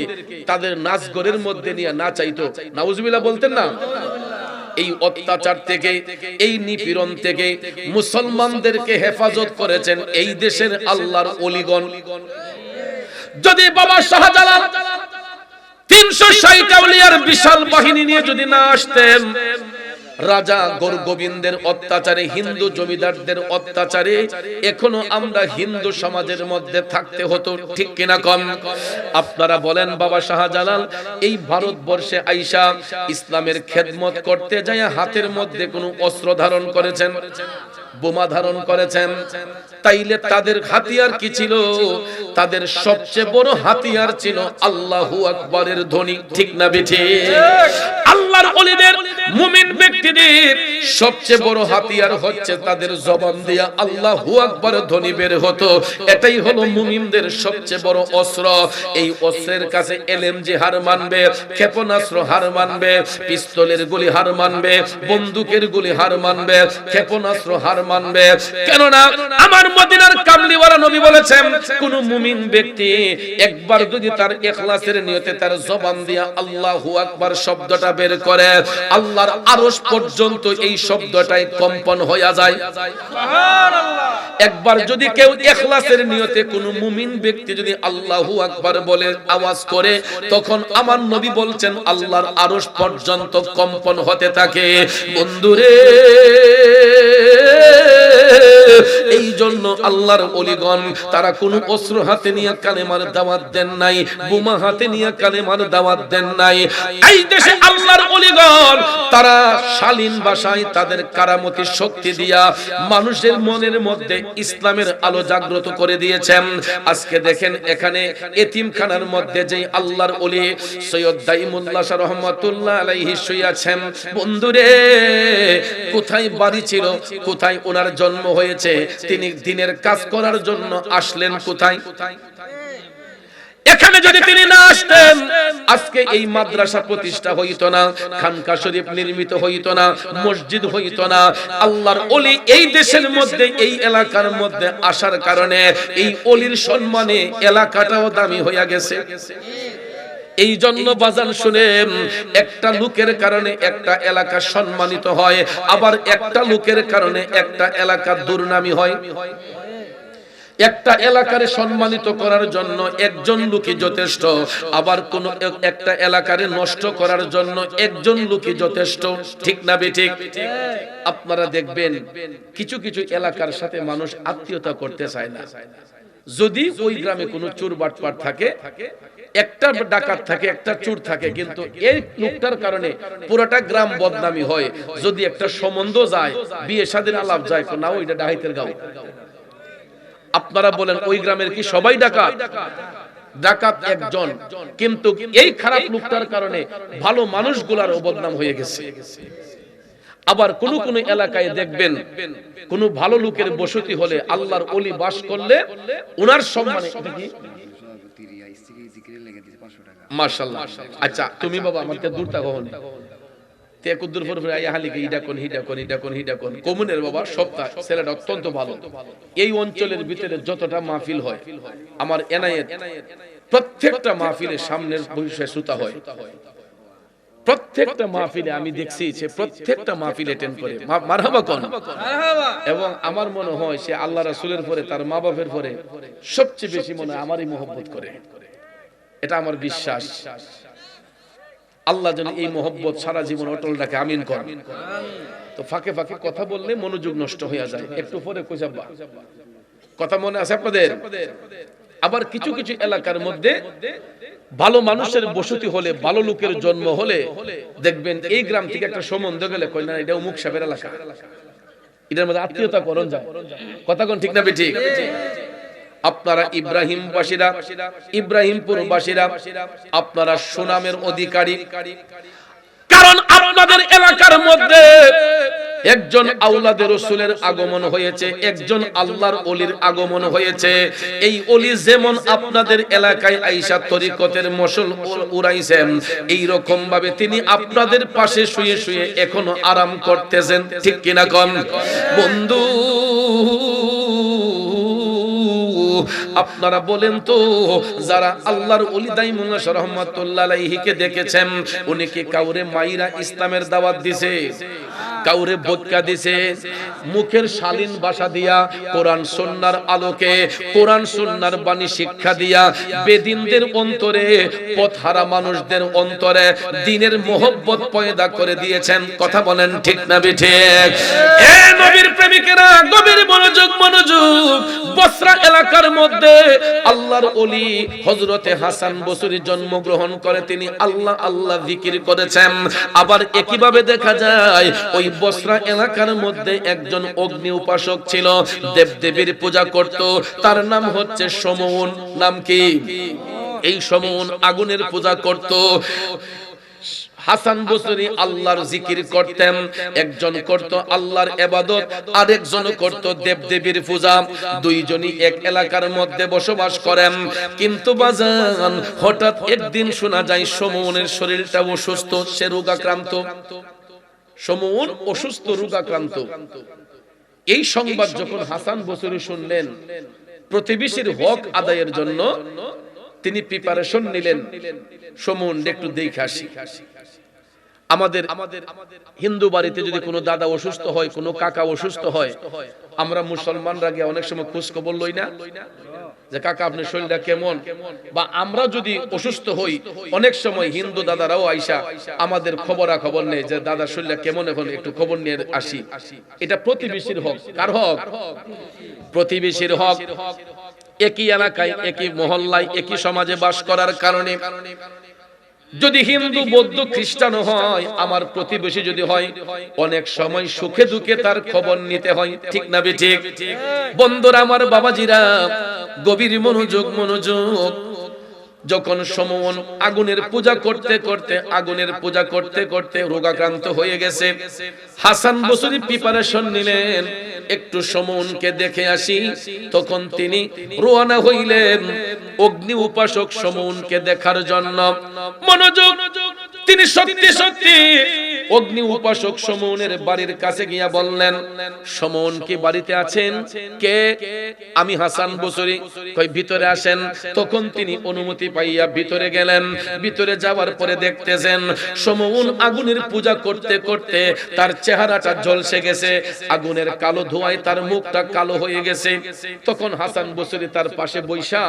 তাদের নাচঘরের মধ্যে নিয়ে নাচাইতো, নাউজুবিল্লাহ বলতেন না? এই অত্যাচার থেকে, এই নিপীড়ন থেকে মুসলমানদেরকে হেফাজত করেছেন এই দেশের আল্লাহর ওলিগণ। যদি বাবা শাহজালাল 360 আউলিয়ার বিশাল বাহিনী নিয়ে যদি না আসতেন, রাজা গোবিন্দের অত্যাচারে, হিন্দু জমিদারদের অত্যাচারে এখনো আমরা হিন্দু সমাজের মধ্যে থাকতে হতো, ঠিক কিনা কম? আপনারা বলেন বাবা শাহজালাল এই ভারতবর্ষে আইসা ইসলামের খেদমত করতে যায় হাতের মধ্যে কোনো অস্ত্র ধারণ করেছেন, বোমা ধারণ করেছেন? তাইলে তাদের হাতিয়ার কি ছিল? তাদের সবচেয়ে বড় হাতিয়ার ছিল আল্লাহু আকবারের ধ্বনি, ঠিক না বেঠিক? আল্লাহর ওলিদের, মুমিন ব্যক্তিদের সবচেয়ে বড় হাতিয়ার হচ্ছে তাদের জবান দিয়া আল্লাহু আকবার ধ্বনি বের হতো। এটাই হলো মুমিনদের সবচেয়ে বড় অস্ত্র। এই অস্ত্রের কাছে এলএমজি হার মানবে, ক্ষেপণাস্ত্র হার মানবে, পিস্তলের গুলি হার মানবে, বন্দুকের গুলি হার মানবে, ক্ষেপণাস্ত্র হার মানবে। কেননা আমার মদিনার কামলিওয়ালা নবী বলেছেন, কোন মুমিন ব্যক্তি একবার যদি তার ইখলাসের নিয়তে তার জবান দিয়া আল্লাহু আকবার শব্দটা বের করে, আল্লাহর আরশ পর্যন্ত এই শব্দটাই কম্পন হয়ে যায়। সুবহানাল্লাহ। একবার যদি কেউ ইখলাসের নিয়তে কোন মুমিন ব্যক্তি যদি আল্লাহু আকবার বলে আওয়াজ করে, তখন আমার নবী বলছেন আল্লাহর আরশ পর্যন্ত কম্পন হতে থাকে। বন্ধুরে, এই জন্য আল্লাহর ওলিগণ তারা কোনো অস্ত্র হাতে নিয়ে কালেমার দাওয়াত দেন নাই, বোমা হাতে নিয়ে কালেমার দাওয়াত দেন নাই। এই দেশে আল্লাহর ওলিগণ তারা শালীন ভাষায় তাদের কারামতি শক্তি দিয়া মানুষের মনের মধ্যে ইসলামের আলো জাগ্রত করে দিয়েছেন। আজকে দেখেন এখানে এতিমখানার মধ্যে যেই আল্লাহর ওলি সৈয়দ দাইমুল্লাহ শাহ রহমাতুল্লাহ আলাইহি শুয়েছেন, বন্ধুরে কোথায় বাড়ি ছিল, কোথায় ওনার জন্ম হয়েছে, তিনি দিনের কাজ করার জন্য আসলেন কোথায়? এখানে যদি তিনি না আসতেন আজকে এই মাদ্রাসা প্রতিষ্ঠা হইতো না, খানকা শরীফ নির্মিত হইতো না, মসজিদ হইতো না। আল্লাহর ওলি এই দেশের মধ্যে এই এলাকার মধ্যে আসার কারণে এই ওলির সম্মানে এলাকাটাও দামি হইয়া গেছে। এই জন্য বাজান শুনেন, একটা লোকের কারণে একটা এলাকা সম্মানিত হয়, আবার একটা লোকের কারণে একটা এলাকা দুর্নামি হয়। একটা এলাকারে সম্মানিত করার জন্য একজন লোকই যথেষ্ট, আবার কোন একটা এলাকারে নষ্ট করার জন্য একজন লোকই যথেষ্ট। ঠিক না বেঠিক? আপনারা দেখবেন কিছু কিছু এলাকার সাথে মানুষ আত্মীয়তা করতে চায় না। যদি ওই গ্রামে কোনো চোর বাটপার থাকে, একটা ডাকাত থাকে, একটা চোর থাকে, কিন্তু এই লোকটার কারণে পুরোটা গ্রাম বদনামি হয়। যদি একটা সম্বন্ধ যায়, বিয়ে শাদীর আলাপ যায়, না ওইটা ডাকাতের গাঁও। আপনারা বলেন ওই গ্রামের কি সবাই ডাকাত? ডাকাত একজন, কিন্তু এই খারাপ লোকটার কারণে ভালো মানুষগুলার বদনাম হয়ে গেছে। আবার কোন কোন এলাকায় দেখবেন কোন ভালো লোকের বসতি হলে, আল্লাহর ওলি বাস করলে ওনার সম্মানে মাশাআল্লাহ। আচ্ছা তুমি বাবা আমাকে দূর থাকো হন তে কুদ্দুর ফরফরে আয়া হালিকে ইডা কোন হিডা কোন হিডা কোন হিডা কোন কমুনের বাবা সপ্তাহ ছেলেটা অত্যন্ত ভালো। এই অঞ্চলের ভিতরে যতটা মাহফিল হয় আমার এনায়েত প্রত্যেকটা মাহফিলের সামনের বসে সুতা হয়। প্রত্যেকটা মাহফিলে আমি দেখছি সে প্রত্যেকটা মাহফিল অ্যাটেন্ড করে, মারহাবা কোন। এবং আমার মনে হয় সে আল্লাহ রাসূলের পরে তার মা বাপের পরে সবচেয়ে বেশি মনে হয় আমারই মহব্বত করে। এটা আমার বিশ্বাস। আল্লাহ যেন এই মহব্বত সারা জীবন অটল রাখে, আমিন কর। তো ফাঁকে ফাঁকে কথা বললে মনোযোগ নষ্ট হয়ে যায়, একটু পরে কইসাবা কথা মনে আছে আপনাদের? আবার কিছু কিছু এলাকার মধ্যে ভালো মানুষের বসতি হলে, ভালো লোকের জন্ম হলে দেখবেন এই গ্রাম থেকে একটা সম্বন্ধ গেলে কই না এটা অমুক সাহেবের এলাকা, এটার মধ্যে আত্মীয়তা করণ যায়। কথা কোন ঠিক না বেঠিক? আপনারা ইব্রাহিম বাসীরা, ইব্রাহিমপুর বাসীরা আপনারা সুনামের অধিকারী, কারণ আপনাদের এলাকার মধ্যে একজন আওলাদে রাসূলের আগমন হয়েছে, একজন আল্লাহর ওলির আগমন হয়েছে। এই ওলি যেমন আপনাদের এলাকায় আইসা তরিকতের মশল উড়াইছেন, এই রকম ভাবে তিনি আপনাদের পাশে শুয়ে শুয়ে এখনো আরাম করতেছেন। ঠিক কিনা কোন বন্ধু? আপনারা বলেন তো, যারা আল্লাহর ওলি দাইমুল্লাহ শাহ রহমাতুল্লাহ আলাইহিকে দেখেছেন, উনি কি কাউরে মাইরা ইসলামের দাওয়াত দিছে? কাউরে বদকা দিছে? মুখের শালীন ভাষা দিয়া, কোরআন সুন্নাহর আলোকে কোরআন সুন্নাহর বাণী শিক্ষা দিয়া বেদিনদের অন্তরে, পথহারা মানুষদের অন্তরে দ্বীনের মোহব্বত পয়দা করে দিয়েছেন। কথা বলেন ঠিক না বেঠিক? এ নবীর প্রেমিকেরা গভীর মনোযোগ, মনোযোগ। বসরা এলাকার মধ্যে আল্লাহর ওলি হযরতে হাসান বসরি জন্মগ্রহণ করে, তিনি আল্লাহ আল্লাহ জিকির করেছেন। আবার একইভাবে দেখা যায় ওই বসরা এলাকার মধ্যে একজন অগ্নি উপাসক ছিল, দেবদেবীর পূজা করত, তার নাম হচ্ছে সমউন। নাম কি? এই সমউন আগুনের পূজা করত। হাসান বসরি আল্লাহর জিকির করতেন, একজন করত আল্লাহর ইবাদত, আরেকজন করত দেবদেবীর পূজা। দুইজনই এক এলাকার মধ্যে বসবাস করেন। কিন্তু বাজান হঠাৎ একদিন শোনা যায় সমউনের শরীরটা অসুস্থ, সে রোগাক্রান্ত। সমউন অসুস্থ, রোগাক্রান্ত। এই সংবাদ যখন হাসান বসরি শুনলেন, প্রতিবেশীর হক আদায়ের জন্য তিনি প্রিপারেশন নিলেন, সমউন একটু দেখে আসি। আমাদের হিন্দু বাড়িতে যদি কোনো দাদা অসুস্থ হয়, কোনো কাকা অসুস্থ হয়, আমরা মুসলমানরা গিয়ে অনেক সময় খোঁজ খবর লই না? যে কাকা আপনার শরীরটা কেমন, বা আমরা যদি অসুস্থ হই অনেক সময় হিন্দু দাদারাও আইসা আমাদের খবরাখবর নেই যে দাদা শরীরটা কেমন, এখন একটু খবর নিয়ে আসি। এটা প্রতিবেশীর হক। কার হক? প্রতিবেশীর হক। একই এলাকায়, একই মহল্লায়, একই সমাজে বাস করার কারণে যদি হিন্দু, বৌদ্ধ, খ্রিস্টানও হয়, আমার প্রতিবেশী যদি হয়, অনেক সময় সুখে দুঃখে তার খবর নিতে হয়। ঠিক না বেঠিক? বন্ধুরা আমার, বাবাজিরা, গভীর মনোযোগ, মনোযোগ। যখন সমন আগুনের পূজা করতে করতে, আগুনের পূজা করতে করতে রোগাক্রান্ত হয়ে গেছে, হাসান বসরি প্রিপারেশন নিলেন একটু সমনকে দেখে আসি। তখন তিনি রওনা হইলেন অগ্নি উপাসক সমনকে দেখার জন্য। মনোযোগ। তিনি সত্যি সত্যি অগ্নি উপাসক সমনের বাড়ির কাছে গিয়া বললেন, সমন কি বাড়িতে আছেন? কে? আমি হাসান বসরি। কই ভিতরে আসেন। তখন তিনি অনুমতি পাইয়া ভিতরে গেলেন। ভিতরে যাওয়ার পরে দেখতেছেন সমন আগুনের পূজা করতে করতে তার চেহারাটা ঝলসে গেছে, আগুনের কালো ধোঁয়ায় তার মুখটা কালো হয়ে গেছে। তখন হাসান বসরি তার পাশে বইসা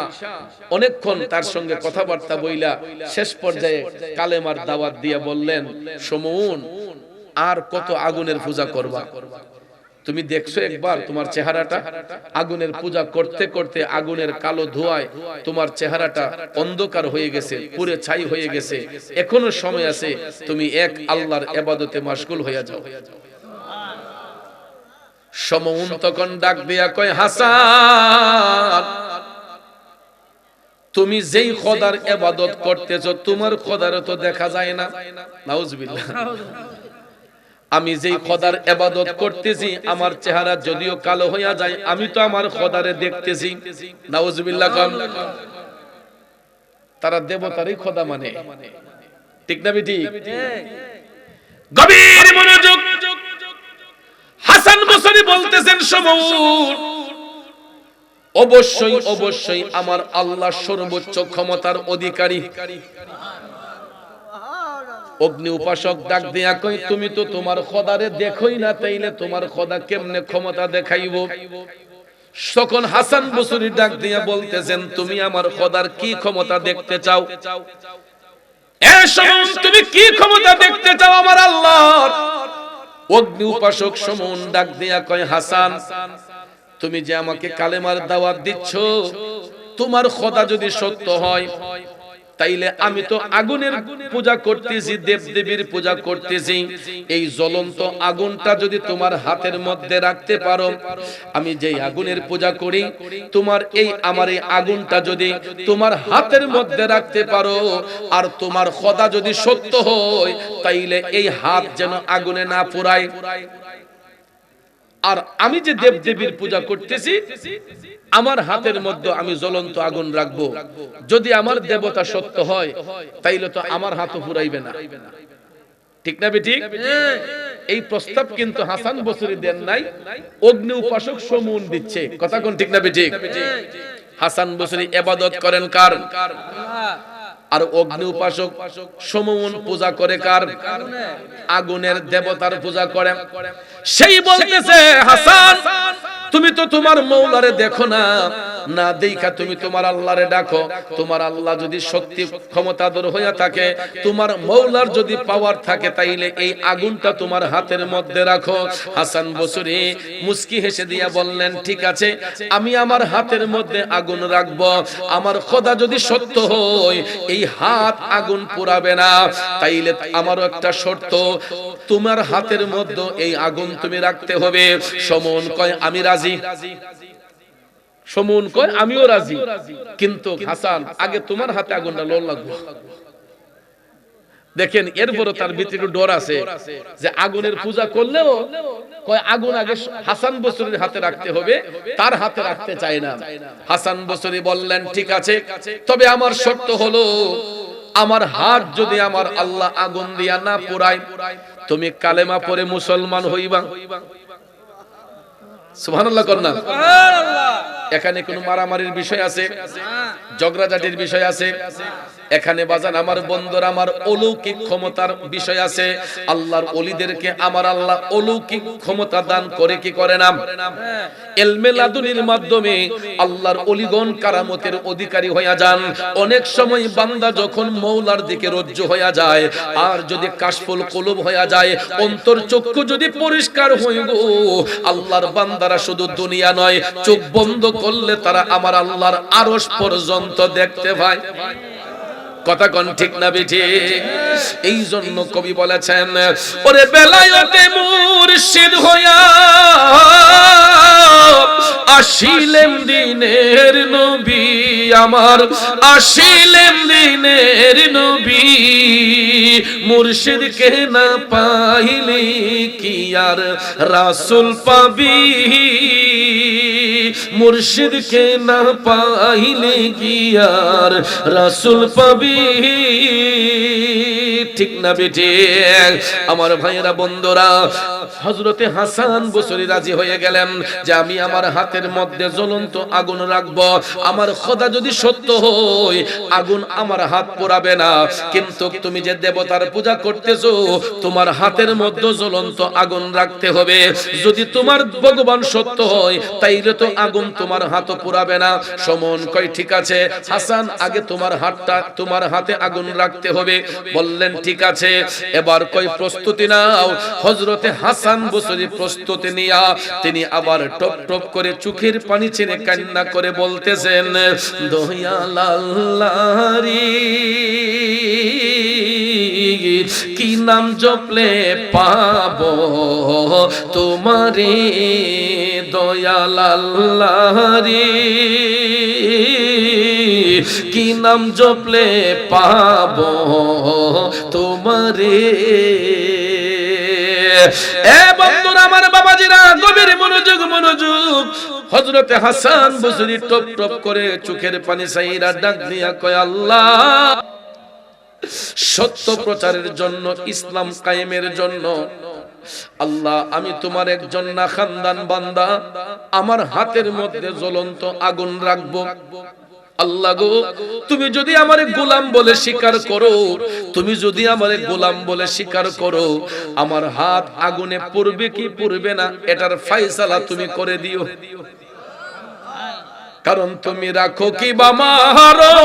অনেকক্ষণ তার সঙ্গে কথাবার্তা বইলা শেষ পর্যায়ে কালেমার দাওয়াত দিয়ে বললেন, সমন, আর কত আগুনের পূজা করবা? তুমি দেখছো একবার তোমার চেহারাটা? আগুনের পূজা করতে করতে আগুনের কালো ধোঁয়ায় তোমার চেহারাটা অন্ধকার হয়ে গেছে, পুরে ছাই হয়ে গেছে। এখনো সময় আছে, তুমি এক আল্লাহর ইবাদতে মাশগুল হয়ে যাও। সমন তখন ডাক দিয়া কয়, হাসান, তুমি যেই খোদার ইবাদত করতেছো তোমার খোদার তো দেখা যায় না। নাউজুবিল্লাহ। আমি যেই খোদার ইবাদত করতেছি আমার চেহারা যদিও কালো হইয়া যায়, আমি তো আমার খোদারে দেখতেছি। নাউজুবিল্লাহ। তারা দেবতারই খোদা মানে। ঠিক না বেটি? গভীর মনোযোগ। হাসান বসরি বলতেছেন, সমন, অবশ্যই অবশ্যই আমার আল্লাহ সর্বোচ্চ ক্ষমতার অধিকারী। অগ্নি উপাসক ডাক দিয়া কই, তুমি তো তোমার খোদারে দেখোই না, তাইলে তোমার খোদা কেমনে ক্ষমতা দেখাইব? তখন হাসান বসরি ডাক দিয়া বলতেছেন, তুমি আমার খোদার কি ক্ষমতা দেখতে চাও? এ সমন, তুমি কি ক্ষমতা দেখতে চাও আমার আল্লাহর? অগ্নি উপাসক সমন ডাক দিয়া কয়, হাসান, তুমি যে আমাকে কালেমার দাওয়াত দিচ্ছ, তোমার খোদা যদি সত্য হয়, তাইলে আমি তো আগুনের পূজা করতেছি, দেবদেবীর পূজা করতেছি। এই জ্বলন্ত আগুনটা যদি তোমার হাতের মধ্যে রাখতে পারো, আমি যেই আগুনের পূজা করি, তোমার আমার এই আগুনটা যদি তোমার হাতের মধ্যে রাখতে পারো, আর তোমার খোদা যদি সত্য হয়, তাইলে এই হাত যেন আগুনে না পোড়ায়। আর আমি যে দেবদেবীর পূজা করতেছি, আমার হাতের মধ্যে আমি জ্বলন্ত আগুন রাখবো। যদি আমার দেবতা সত্য হয়, তাইলে তো আমার হাতও পুরাইবে না। ঠিক না বেটি? এই প্রস্তাব কিন্তু হাসান বসরি দেন নাই, অগ্নি উপাসক সমন দিচ্ছে। কথা কোন ঠিক না বেটি? হাসান বসরি ইবাদত করেন কার? আর অগ্নি উপাসক সমন পূজা করে কার? আগুনের দেবতার পূজা করে। সেই বলতেছে, হাসান, তুমি তো তোমার মওলারে দেখো না, না দেখা তুমি তোমার আল্লাহরে ডাকো। তোমার আল্লাহ যদি শক্তি ক্ষমতাধর হইয়া থাকে, তোমার মওলার যদি পাওয়ার থাকে, তাইলে এই আগুনটা তোমার হাতের মধ্যে রাখো। হাসান বসরি মুস্কি হেসে দিয়া বললেন, ঠিক আছে, আমি আমার হাতের মধ্যে আগুন রাখবো। আমার খোদা যদি সত্য হয়, এই হাত আগুন পোড়াবে না। তাইলে আমারও একটা শর্ত, তোমার হাতের মধ্যে এই আগুন তুমি রাখতে হবে। সমন কয়, আমি রাজি। সমন কয়, আমিও রাজি, কিন্তু হাসান, আগে তোমার হাতে আগুনটা লোল লাগবে। দেখেন, এরপরও তার ভিতরে ডর আছে যে আগুনের পূজা করলেও কয় আগুন আগে হাসান বসরির হাতে রাখতে হবে, তার হাতে রাখতে চায় না। হাসান বসরি বললেন, ঠিক আছে, তবে আমার শর্ত হলো, আমার হাত যদি আমার আল্লাহ আগুন দিয়া না পোড়ায়, তুমি কালেমা পড়ে মুসলমান হইবা। সুবহানাল্লাহ কর না। সুবহানাল্লাহ। এখানে কোনো মারামারির বিষয় আছে, ঝগড়াঝাটির বিষয় আছে? এখানে বাজান আমার বন্ধুরা, আমার অলৌকিক ক্ষমতার বিষয় আছে। আল্লাহর ওলিদেরকে আমার আল্লাহ অলৌকিক ক্ষমতা দান করে কি করে না? ইলমে লাদুনির মাধ্যমে আল্লাহর ওলিগণ কারামতের অধিকারী হয়ে যান। অনেক সময় বান্দা যখন মওলার দিকে রজ্জু হয়ে যায়, আর যদি কাশফুল কুলুব হয়ে যায়, অন্তর চক্ষু যদি পরিষ্কার হয়ে গো, আল্লাহর বান্দারা শুধু দুনিয়া নয়, চোখ বন্ধ করলে তারা আমার আল্লাহর আরশ পর্যন্ত দেখতে পায়। কথা কোন ঠিক না বেঠিক? এই জন্য কবি বলেছেন, ওরে বেলায়েতে মুর্শিদ হইয়া আসিলেন দিনের নবী আমার, আসিলেন দিনের নবী, মুর্শিদকে না পাইলে কি আর রাসূল পাবি, মুর্শিদকে না পাইলে কি আর রাসূল পাবি। ঠিক না বেঠিক? আমার ভাইয়েরা বন্ধুরা, হযরতে হাসান বসরি রাজি হয়ে গেলেন যে আমি আমার হাতের মধ্যে জ্বলন্ত আগুন রাখবো, আমার খোদা যদি সত্য হয় আগুন আমার হাত পোড়াবে না, কিন্তু তুমি যে দেবতার পূজা করতেছো তোমার হাতের মধ্যে জ্বলন্ত আগুন রাখতে হবে। যদি তোমার ভগবান সত্য হয় তাইলে তো আগুন তোমার হাতও পোড়াবে না। সমন কয় ঠিক আছে হাসান, আগে তোমার হাতে আগুন রাখতে হবে। বললেন ঠিক আছে। এবার কয় প্রস্তুতি নাও। হযরতে হাসান বসরি প্রস্তুতি নিয়া তিনি আবার টপ টপ করে চোখের পানি ছেড়ে কান্না করে বলতেছেন, দয়াল আল্লাহরি কি নাম জপলে পাবো তোমারে, দয়াল আল্লাহরি কি নাম জপলে পাবো তোমারে। এ বন্ধুরা আমার, বাবাজিরা, গভীর মনোযোগ মনোযোগ। হযরতে হাসান বসরি টপ টপ করে চোখের পানি ছাইরা ডাক দিয়া কয়, আল্লাহ সত্য প্রচারের জন্য, ইসলাম কায়েমের জন্য আল্লাহ আমি তোমার একজন না খানদান বান্দা, আমার হাতের মধ্যে জ্বলন্ত আগুন রাখবো। আল্লাহ গো, তুমি যদি আমারে গোলাম বলে স্বীকার করো, তুমি যদি আমারে গোলাম বলে স্বীকার করো, আমার হাত আগুনে পড়বে কি পড়বে না এটার ফয়সালা তুমি করে দিও। কারণ তুমি রাখো কি বা মারো,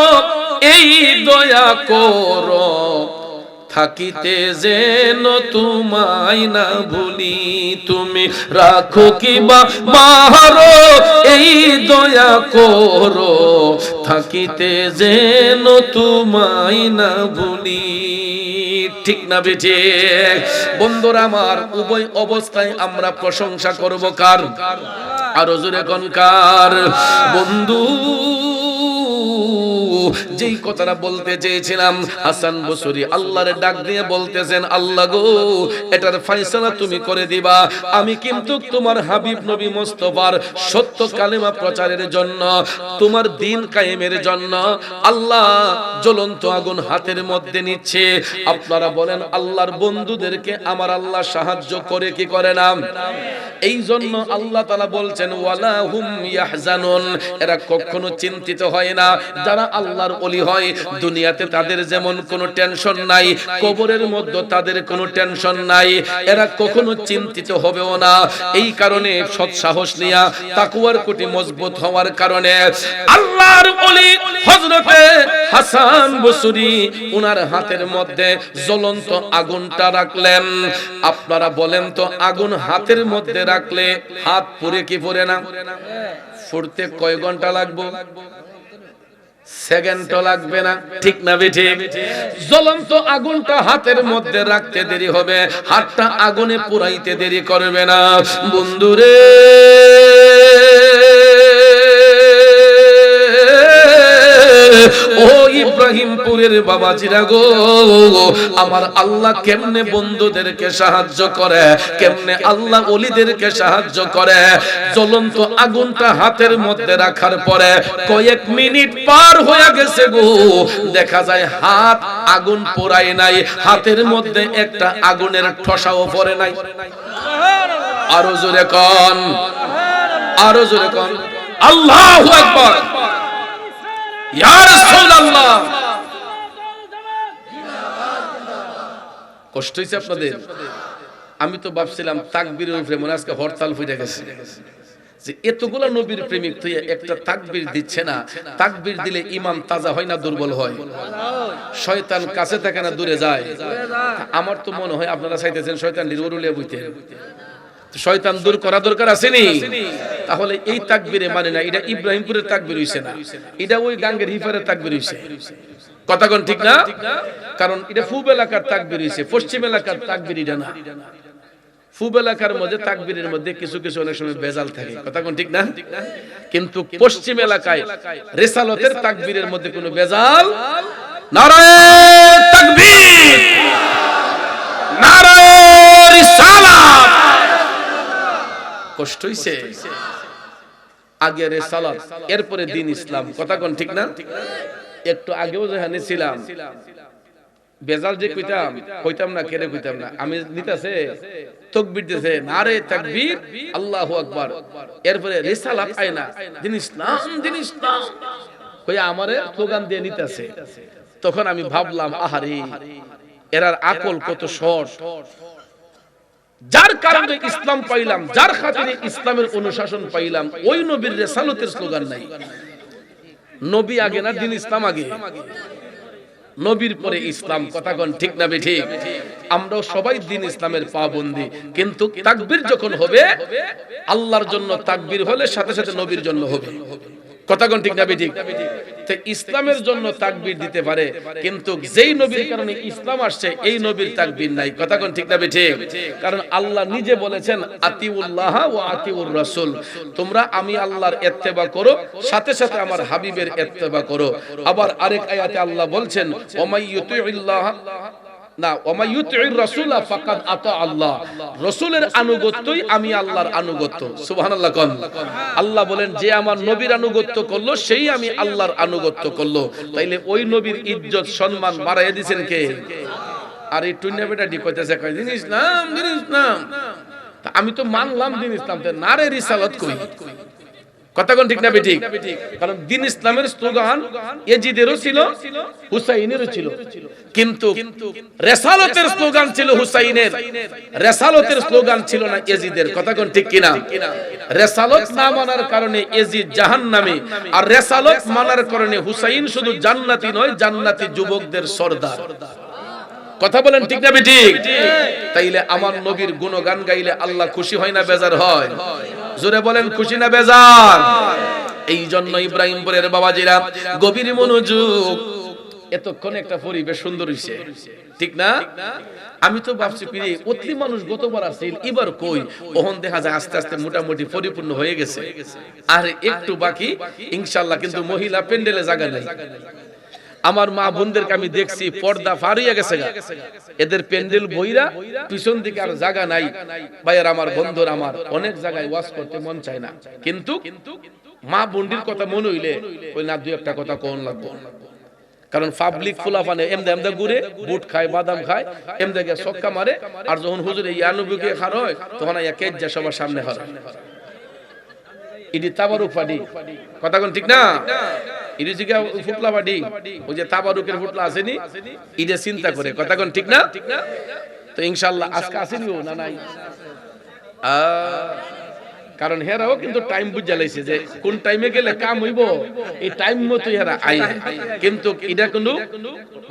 এই দয়া করো থাকিতে যেন তোমায় না ভুলি, তুমি রাখো কি বা মারো, এই দয়া করো থাকিতে যেন তোমায় না ভুলি। ঠিক না বেঠিক? বন্ধুরা আমার, উভয় অবস্থায় আমরা প্রশংসা করব কার? আরো জোরে কোন কার? বন্ধু যেই কথাটা বলতে চেয়েছিলাম, হাসান বসরি আল্লাহর ডাক দিয়ে বলতেছেন, আল্লাহ গো এটার ফয়সালা তুমি করে দিবা। আমি কিন্তু তোমার হাবিব নবী মুস্তাফার সত্য কালেমা প্রচারের জন্য, তোমার দিন কায়েমের জন্য আল্লাহ জ্বলন্ত আগুন হাতের মধ্যে নিচ্ছে। আপনারা বলেন আল্লাহর বন্ধুদেরকে আমার আল্লাহ সাহায্য করে কি করে না? এই জন্য আল্লাহ তাআলা বলছেন, ওয়ালা হুম ইয়াহজানুন, এরা কখনো চিন্তিত হয় না। যারা আল্লাহর ওলি হয় দুনিয়াতে তাদের যেমন কোনো টেনশন নাই, কবরের মধ্যে তাদের কোনো টেনশন নাই, এরা কখনো চিন্তিত হবেও না। এই কারণে সৎ সাহস নিয়া তাকওয়ার কোটি মজবুত হওয়ার কারণে আল্লাহর ওলি হযরতে হাসান বসরি উনার হাতের মধ্যে জ্বলন্ত আগুনটা রাখলেন। আপনারা বলেন তো, আগুন হাতের মধ্যে রাখলে হাত পুড়ে কি পুড়ে না? ফুটতে কয় ঘন্টা লাগবে? সেকেন্ডও লাগবে না। ঠিক না বেঠিক? জ্বলন্ত আগুনটা হাতের মধ্যে রাখতে দেরি হবে, হাতটা আগুনে পুরাইতে দেরি করবে না। বন্ধুরে ও ইব্রাহিমপুরের বাবাজিরা গো, আমার আল্লাহ কেমনে বন্ধুদেরকে সাহায্য করে, কেমনে আল্লাহ ওলিদেরকে সাহায্য করে। জ্বলন্ত আগুনটা হাতের মধ্যে রাখার পরে কয়েক মিনিট পার হয়ে গেছে গো, দেখা যায় হাত আগুন পোড়ায় নাই, হাতের মধ্যে একটা আগুনের ঠসাও পড়ে নাই। আরো জোরে কোন, আরো জোরে কোন। আল্লাহু আকবার, ইয়া রাসূলুল্লাহ। কষ্ট হইছে আপনাদের? আমি তো ভাবছিলাম তাকবীরের উপরে মনে আজকে হরতাল ফুটে গেছে, যে এতগুলা নবীর প্রেমিক তুই একটা তাকবীর দিচ্ছে না। তাকবীর দিলে ইমান তাজা হয় না দুর্বল হয়? শয়তান কাছে থাকে না দূরে যায়? আমার তো মনে হয় আপনারা চাইতেছেন শয়তান উড়ুলে বইতে, শয়তান দূর করা দরকার আছে নি? তাহলে এই তাকবীরে মানে না, এটা ইব্রাহিমপুরের তাকবীর হইছে না, এটা ওই গাঙ্গের হিফারের তাকবীর হইছে। কথা কোন ঠিক না? কারণ এটা পূব এলাকার তাকবীর হইছে, পশ্চিম এলাকার তাকবীর এটা না। পূব এলাকার মধ্যে তাকবীরের মধ্যে কিছু কিছু অনেক সময় ভেজাল থাকে, কথা কোন ঠিক না? কিন্তু পশ্চিম এলাকায় রিসালতের তাকবীরের মধ্যে কোনো ভেজাল। নারায়ে তাকবীর, নারায়ে রিসালাত। কষ্ট হইছে? আগে রিসালাত, এরপরে দ্বীন ইসলাম, কথা কোন ঠিক না? একটু আগেও যেখানে ছিলাম বেজাল যে কইতাম না, কেড়ে কইতাম না, আমি নিতেছে তাকবীর দিতেছে, নারে তাকবীর, আল্লাহু আকবার, এরপরে রিসালাত আয়না, দ্বীন ইসলাম, দ্বীন ইসলাম কই আমারে স্লোগান দিয়ে নিতেছে। তখন আমি ভাবলাম, আহারে এরার আকল কত শর্ট। যার কারণে ইসলাম পাইলাম, যার খাতিরে ইসলামের অনুশাসন পাইলাম, ওই নবীর রিসালাতের স্লোগান নাই। নবী আগে না দ্বীন ইসলাম আগে? নবীর পরে ইসলাম, কথা কোন ঠিক না বেঠিক? আমরাও সবাই দ্বীন ইসলামের পাবন্দি, কিন্তু তাকবীর যখন হবে আল্লাহর জন্য তাকবীর হলে সাথে সাথে নবীর জন্য হবে, কথা কোন ঠিক না বেঠিক? তো ইসলামের জন্য তাকবীর দিতে পারে, কিন্তু যেই নবীর কারণে ইসলাম আসছে এই নবীর তাকবীর নাই, কথা কোন ঠিক না বেঠিক? কারণ আল্লাহ নিজে বলেছেন আতিউল্লাহ ওয়া আতিউর রাসূল, তোমরা আমি আল্লাহর ইত্তেবা করো, সাথে সাথে আমার হাবিবের ইত্তেবা করো। আবার আরেক আয়াতে আল্লাহ বলছেন ওমাইয়ুতিউল্লাহ না ওমাইয়ুতিউর রাসূলা ফাকাদ আতা আল্লাহ, রাসূলের আনুগত্যই আমি আল্লাহর আনুগত্য। সুবহানাল্লাহ কোন? আল্লাহ বলেন যে আমার নবীর আনুগত্য করলো সেই আমি আল্লাহর আনুগত্য করলো। তাইলে ওই নবীর ইজ্জত সম্মান বাড়াইয়া দিবেন কে? আর এই টুন্না বেটা ডি কইতেছে কই দ্বীন ইসলাম, দ্বীন ইসলাম। তা আমি তো মানলাম দ্বীন ইসলাম, তে নারে রিসালাত কই? কথা কোন ঠিক না বেঠিক? কারণ দ্বীন ইসলামের স্লোগান ইয়াজিদেরও ছিল, হুসাইনেরও ছিল, কিন্তু রিসালাতের স্লোগান ছিল হুসাইনের, রিসালাতের স্লোগান ছিল না ইয়াজিদের, কথা কোন ঠিক কিনা? রিসালাত না মানার কারণে ইয়াজিদ জাহান্নামী, আর রিসালাত মানার কারণে হুসাইন শুধু জান্নাতি নয়, জান্নাতি যুবকদের সরদার। কথা বলেন ঠিক না বেঠিক? তাইলে আমার নবীর গুণগান গাইলে আল্লাহ খুশি হয় না বেজার হয়? জোরে বলেন খুশি না বেজার? এই জন্য ইব্রাহিমপুরের বাবাজিরা গভীর মনোযোগ। এতক্ষণ একটা পরিবেশ সুন্দর হইছে, ঠিক না? আমি তো ভাবছি পিরে অতি মানুষ গতবার আছে, এবার কই? ওহন দেখা যায় আস্তে আস্তে মোটামুটি পরিপূর্ণ হয়ে গেছে, আর একটু বাকি ইনশাআল্লাহ। কিন্তু মহিলা প্যান্ডেলে জায়গা নাই। আমার মা বোনদেরকে আমি দেখছি পর্দা পার হইয়া গেছে, এদের প্যান্ডেল বইরা পিছন দিকে আর জায়গা নাই। ভাইয়ার আমার, বন্ধুর আমার, অনেক জায়গায় ওয়াজ করতে মন চায় না, কিন্তু মা বোনদের কথা মনে হইলে ওই না দুই একটা কথা কোন লাগবে। কারণ পাবলিক ফুলাফানে এমদা এমদা ঘুরে বুট খায়, বাদাম খায়, এমদা গিয়ে ছক্কা মারে, আর যখন হুজুরে ইয়ানবীকে খার হয় তখন আইয়া কেজ্জা সবার সামনে হয়। ইডি তাবারুক ফাডি, কথা কোন ঠিক না? ইডি জিগা ফুটলা ফাডি, ওই যে তাবারুকের ফুটলা আসেনি, ইডে চিন্তা করে, কথা কোন ঠিক না? তো ইনশাআল্লাহ আজকে আসেনিও না নাই, কারণ হেরাও কিন্তু টাইম বুঝা লাইছে যে কোন টাইমে গেলে কাম হইব, এই টাইম মতো হেরা আই। কিন্তু এটা কোনো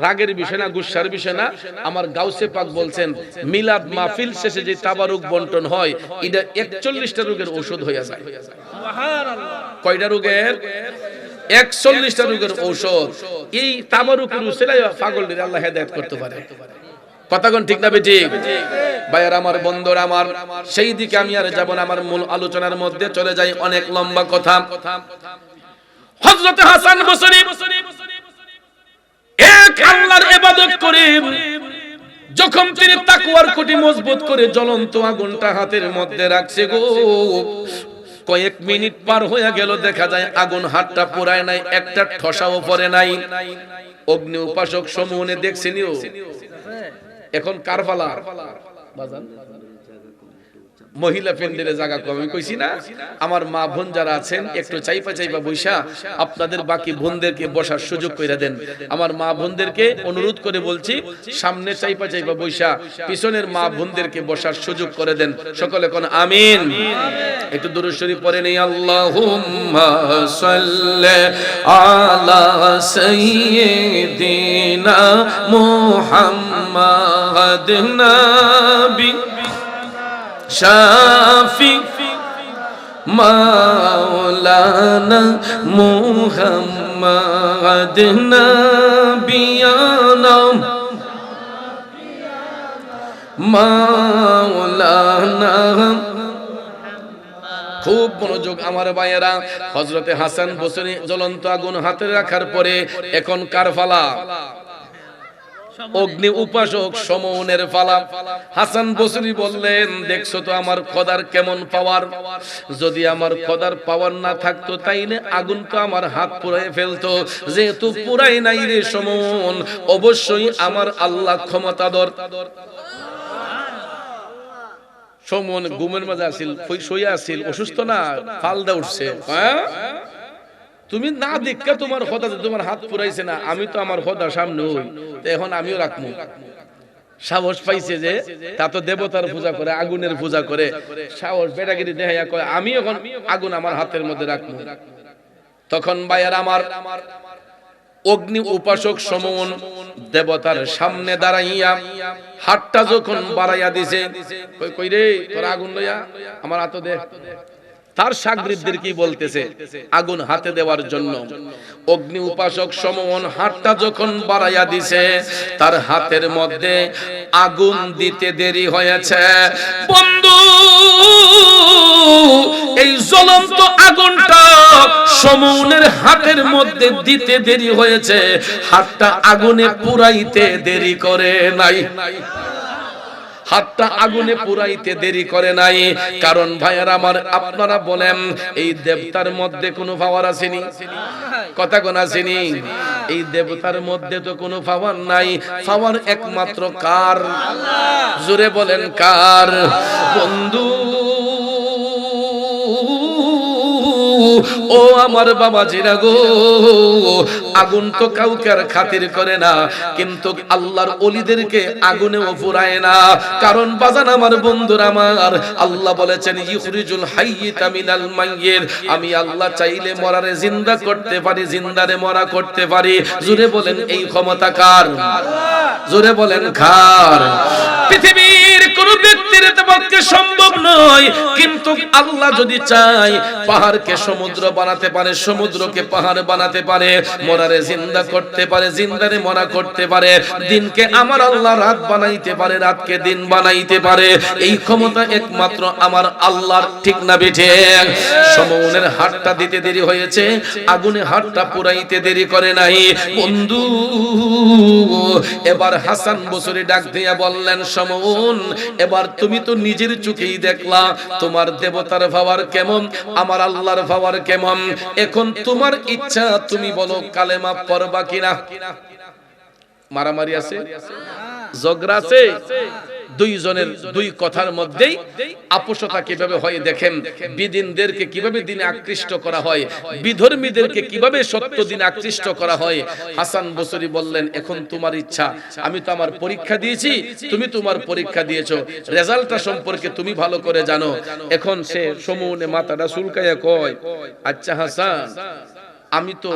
রাগের বিষয় না, গুসার বিষয় না। আমার গাউসে পাক বলছেন মিলাদ মাহফিল শেষে যে তাবারুক বন্টন হয়, এটা 41টা রোগের ঔষধ হইয়া যায়। সুবহানাল্লাহ। কয়টা রোগের? 41টা রোগের ঔষধ। এই তাবারুকের উসিলায় পাগলদের আল্লাহ হেদায়েত করতে পারে, কথা কোন ঠিক না বেঠিক? ভাইয়ার আমার, বন্ধুরা আমার, সেই দিকে আমি আর যাব না, আমার মূল আলোচনার মধ্যে চলে যাই। অনেক লম্বা কথা। হযরত হাসান বসরি এক আল্লাহর ইবাদত করে যখন তিনি তাকওয়ার খুঁটি মজবুত করে জ্বলন্ত আগুনটা হাতের মধ্যে রাখছে গো, কয়েক মিনিট পার হয়ে গেল, দেখা যায় আগুন হাতটা পোড়ায় নাই, একটা ঠসাও পড়ে নাই। অগ্নি উপাসক সমূহে দেখছেনিও এখন কারবালা বাজান মহিলা প্যান্ডেলে জায়গা কম, আমি কইছি না আমার মা বোন যারা আছেন একটু চাইপা বৈশা আপনাদের বাকি বোনদেরকে বসার সুযোগ করে দেন। আমার মা বোনদেরকে অনুরোধ করে বলছি, সামনে চাইপা বৈশা পিছনের মা বোনদেরকে বসার সুযোগ করে দেন। সকলে কোন আমিন। একটু দুরূদ শরীফ পড়ে নেই। আল্লাহুম্মা সাল্লি আলা সাইয়্যিদিনা মুহাম্মাদ নবী শাফি মাওলানা মুহাম্মাদ নবিয়ানা মাওলানা। খুব মনোযোগ আমার ভাইয়েরা। হযরতে হাসান বসরি জ্বলন্ত আগুন হাতে রাখার পরে এখন কার পালা? অগ্নি উপাসক সমউনের পালা। হাসান বসরি বললেন, দেখছো তো আমার খোদার কেমন পাওয়ার, যদি আমার খোদার পাওয়ার না থাকতো তাইলে আগুন তো আমার হাত পুড়ায় ফেলতো, যেহেতু পুরাই নাই রে সমউন, অবশ্যই আমার আল্লাহ ক্ষমতাধর। সমউন ঘুমের মাঝে আসিল, শুয়ে আসিল, অসুস্থ না, ফালদা উঠছে। হ্যাঁ, তুমি না দেখা তোমার খোদা তোমার হাত পুরাইছে না, আমি তো আমার খোদার সামনে হই, তো এখন আমিও রাখবো। সাহস পাইছে যে তা তো দেবতার পূজা করে, আগুনের পূজা করে, সাহস বেটাগিরি দেখাইয়া কয় আমি এখন আগুন আমার হাতের মধ্যে রাখবো। তখন ভাইয়ার আমার অগ্নি উপাসক সমউন দেবতার সামনে দাঁড়াইয়া হাতটা যখন বাড়াইয়া দিছে, কই রে তোর আগুন লইয়া আমার হাতে দে। তার শাগরিদদের কি বলতেছে আগুন হাতে দেওয়ার জন্য। অগ্নি উপাসক সমউন হাতটা যখন বাড়াইয়া দিছে, তার হাতের মধ্যে আগুন দিতে দেরি হয়েছে। বন্ধু, এই জ্বলন্ত আগুনটা সমউনের হাতের মধ্যে দিতে দেরি হয়েছে, হাতটা আগুনে পুরাইতে দেরি করে নাই। হাতটা আগুনে পুরাইতে দেরি করে নাই। কারণ ভাইয়ারা আমার, আপনারা বলেন এই দেবতার মধ্যে কোনো পাওয়ার আসেনি? কথা কোন আসেনি? এই দেবতার মধ্যে তো কোনো পাওয়ার নাই। পাওয়ার একমাত্র কার? জোরে বলেন কার? বন্ধু ও আমার বাবাজিরা গো, আগুন তো কাউকে আর খাতির করে না, কিন্তু আল্লাহর ওলিদেরকে আগুনেও পুরায় না। কারণ বাজান আমার বন্ধুরা আমার, আল্লাহ বলেছেন ইখরিজুল হাইয়্যিতা মিনাল মাইয়্যিত, আমি আল্লাহ চাইলে মরারে জিন্দা করতে পারি, জিন্দারে মরা করতে পারি। জোরে বলেন এই ক্ষমতা কার? জোরে বলেন কার? পৃথিবীর কোন ব্যক্তির পক্ষে সম্ভব নয়, কিন্তু আল্লাহ যদি চায় পাহাড়কে সমুদ্র বানাতে পারে, সমুদ্রকে পাহাড় বানাতে পারে, মরারে জিন্দা করতে পারে, জিন্দারে মরা করতে পারে, দিনকে আমার আল্লাহ রাত বানাইতে পারে, রাতকে দিন বানাইতে পারে। এই ক্ষমতা একমাত্র আমার আল্লাহর, ঠিক না বেঠে? সমউনের হাতটা দিতে দেরি হয়েছে, আগুনে হাতটা পুরাইতে দেরি করে নাই। বন্ধু এবার হাসান বসরি ডাক দিয়া বললেন, সমউন এবার তুমি তো নিজের চোখেই দেখলা তোমার দেবতার পাওয়ার কেমন, আমার আল্লাহর পাওয়ার কেমন। এখন তোমার ইচ্ছা, তুমি বলো কালেমা পড়বা কিনা। মারামারি আছে, ঝগড়া আছে, দুইজনের দুই কথার মধ্যেই আপোষতা কিভাবে হয় দেখেন। বিদিনদেরকে কিভাবে দিনে আকৃষ্ট করা হয়, বিধর্মীদেরকে কিভাবে সত্য দিনে আকৃষ্ট করা হয়। হাসান বসরি বললেন, এখন তোমার ইচ্ছা, আমি তো আমার পরীক্ষা দিয়েছি, তুমি তোমার পরীক্ষা দিয়েছো, রেজাল্টটা সম্পর্কে তুমি ভালো করে জানো। এখন সে সমুনে মাথাটা চুলকাইয়া কয়, আচ্ছা হাসান, আমি তো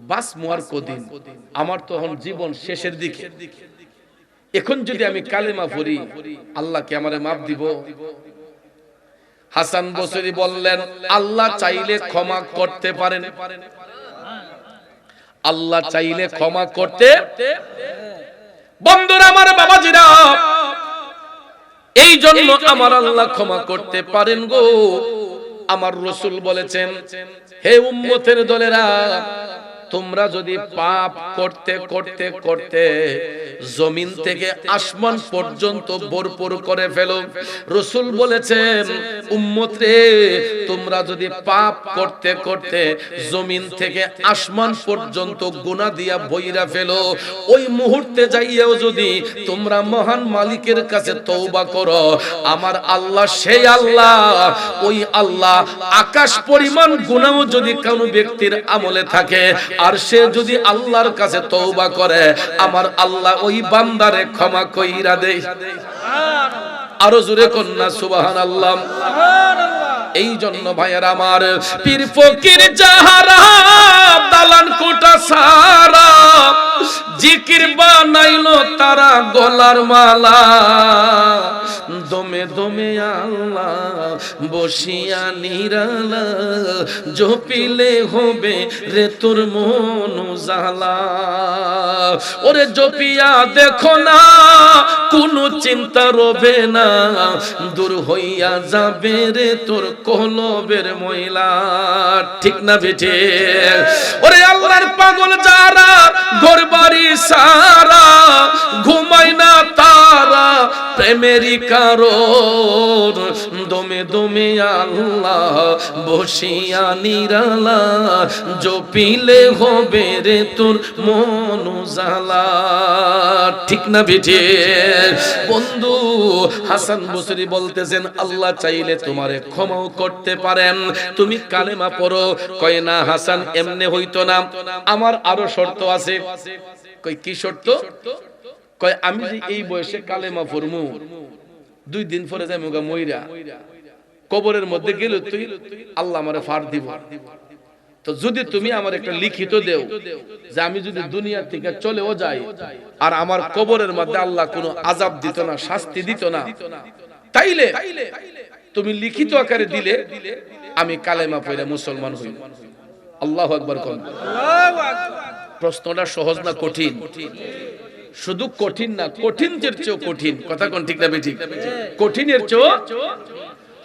বাস মোয়ার কদিন, আমার তো এখন জীবন শেষের দিকে, এখন যদি আমি কালেমা পড়ি আল্লাহ কি আমারে মাফ দিব? হাসান বসরি বললেন, আল্লাহ চাইলে ক্ষমা করতে পারেন, আল্লাহ চাইলে ক্ষমা করতে। বন্ধুরা আমার, বাবাজিরা, এই জন্য আমার আল্লাহ ক্ষমা করতে পারেন গো। আমার রাসূল বলেছেন, হে উম্মতের দলেরা, তোমরা যদি পাপ করতে করতে করতে জমিন থেকে আসমান পর্যন্ত ভরপুর করে ফেলো, রাসূল বলেছেন উম্মত রে তোমরা যদি পাপ করতে করতে জমিন থেকে আসমান পর্যন্ত গুনাহ দিয়া বইরা ফেলো, ওই মুহূর্তে যাইয়াও যদি তোমরা মহান মালিকের কাছে তওবা করো, আমার আল্লাহ সেই আল্লাহ, ওই আল্লাহ আকাশ পরিমাণ গুনাহ যদি কোনো ব্যক্তির আমলে থাকে আর সে যদি আল্লাহর কাছে তওবা করে, আমার আল্লাহ ওই বান্দারে ক্ষমা কইরা দেয়। আরো জোরে কন্যা সুবহানাল্লাহ। এই জন্য ভাইয়ের আমার, পীর ফকির যাহারা দালান কোটা সারা জিকির বানাইলো তারা গলার মালা, দমে দমে আল্লাহ বসিয়া নিরালা, জপিলে হবে রে তোর মন জালা। ওরে জপিয়া দেখো না কোনো চিন্তা রবে না, দূর হইয়া যাবে রে তোর কলবের ময়লা। ঠিক না বেঠে? ওরে আল্লাহর পাগল যারা ঘর বাড়ি সারা ঘুমায় না তারা প্রেমেরই কারণ, দমে দমে আল্লাহ বসিয়া নিরালা, জপিলে হবে রে তোর মন জালা। ঠিক না বেঠে? বন্ধু হাসান বসরি বলতেছেন আল্লাহ চাইলে তোমারে ক্ষমাও করতে পারেন, তুমি কালেমা পড়ো। কয় না হাসান এমনি হইতো না, আমার আরো শর্ত আছে। কই কি শর্ত? কয় আমি যে এই বয়সে কালেমা পড়মু, 2 দিন পরে যাই মুগা মইরা কবরের মধ্যে গেলে তুই আল্লাহ আমারে ফার দিব। তো যদি তুমি আমার একটা লিখিত দেও যে আমি যদি দুনিয়া থেকে চলেও যাই আর আমার কবরের মধ্যে আল্লাহ কোনো আযাব দিত না, শাস্তি দিত না, তাইলে তুমি লিখিত আকারে দিলে আমি কালেমা পড়ে মুসলমান হই। আল্লাহু আকবার কোন। প্রশ্নটা সহজ না কঠিন? শুধু কঠিন না, কঠিনের চেয়েও কঠিন। কথা কোন ঠিক না বেঠিক? কঠিনের চেয়েও।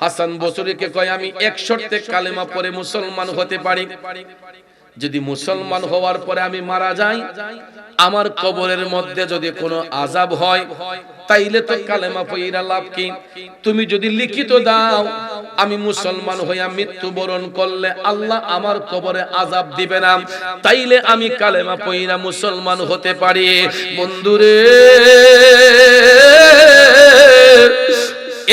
হাসান বসরিকে কয় আমি এক শর্তে কালেমা পড়ে মুসলমান হতে পারি, যদি মুসলমান হওয়ার পরে আমি মারা যাই, আমার কবরের মধ্যে যদি কোনো আযাব হয়, তাইলে তো কালেমা পড়া লাভ কি? তুমি যদি লিখিত দাও আমি মুসলমান হইয়া মৃত্যুবরণ করলে আল্লাহ আমার কবরে আযাব দিবে না, তাইলে আমি কালেমা পড়া মুসলমান হতে পারি। বন্ধুরে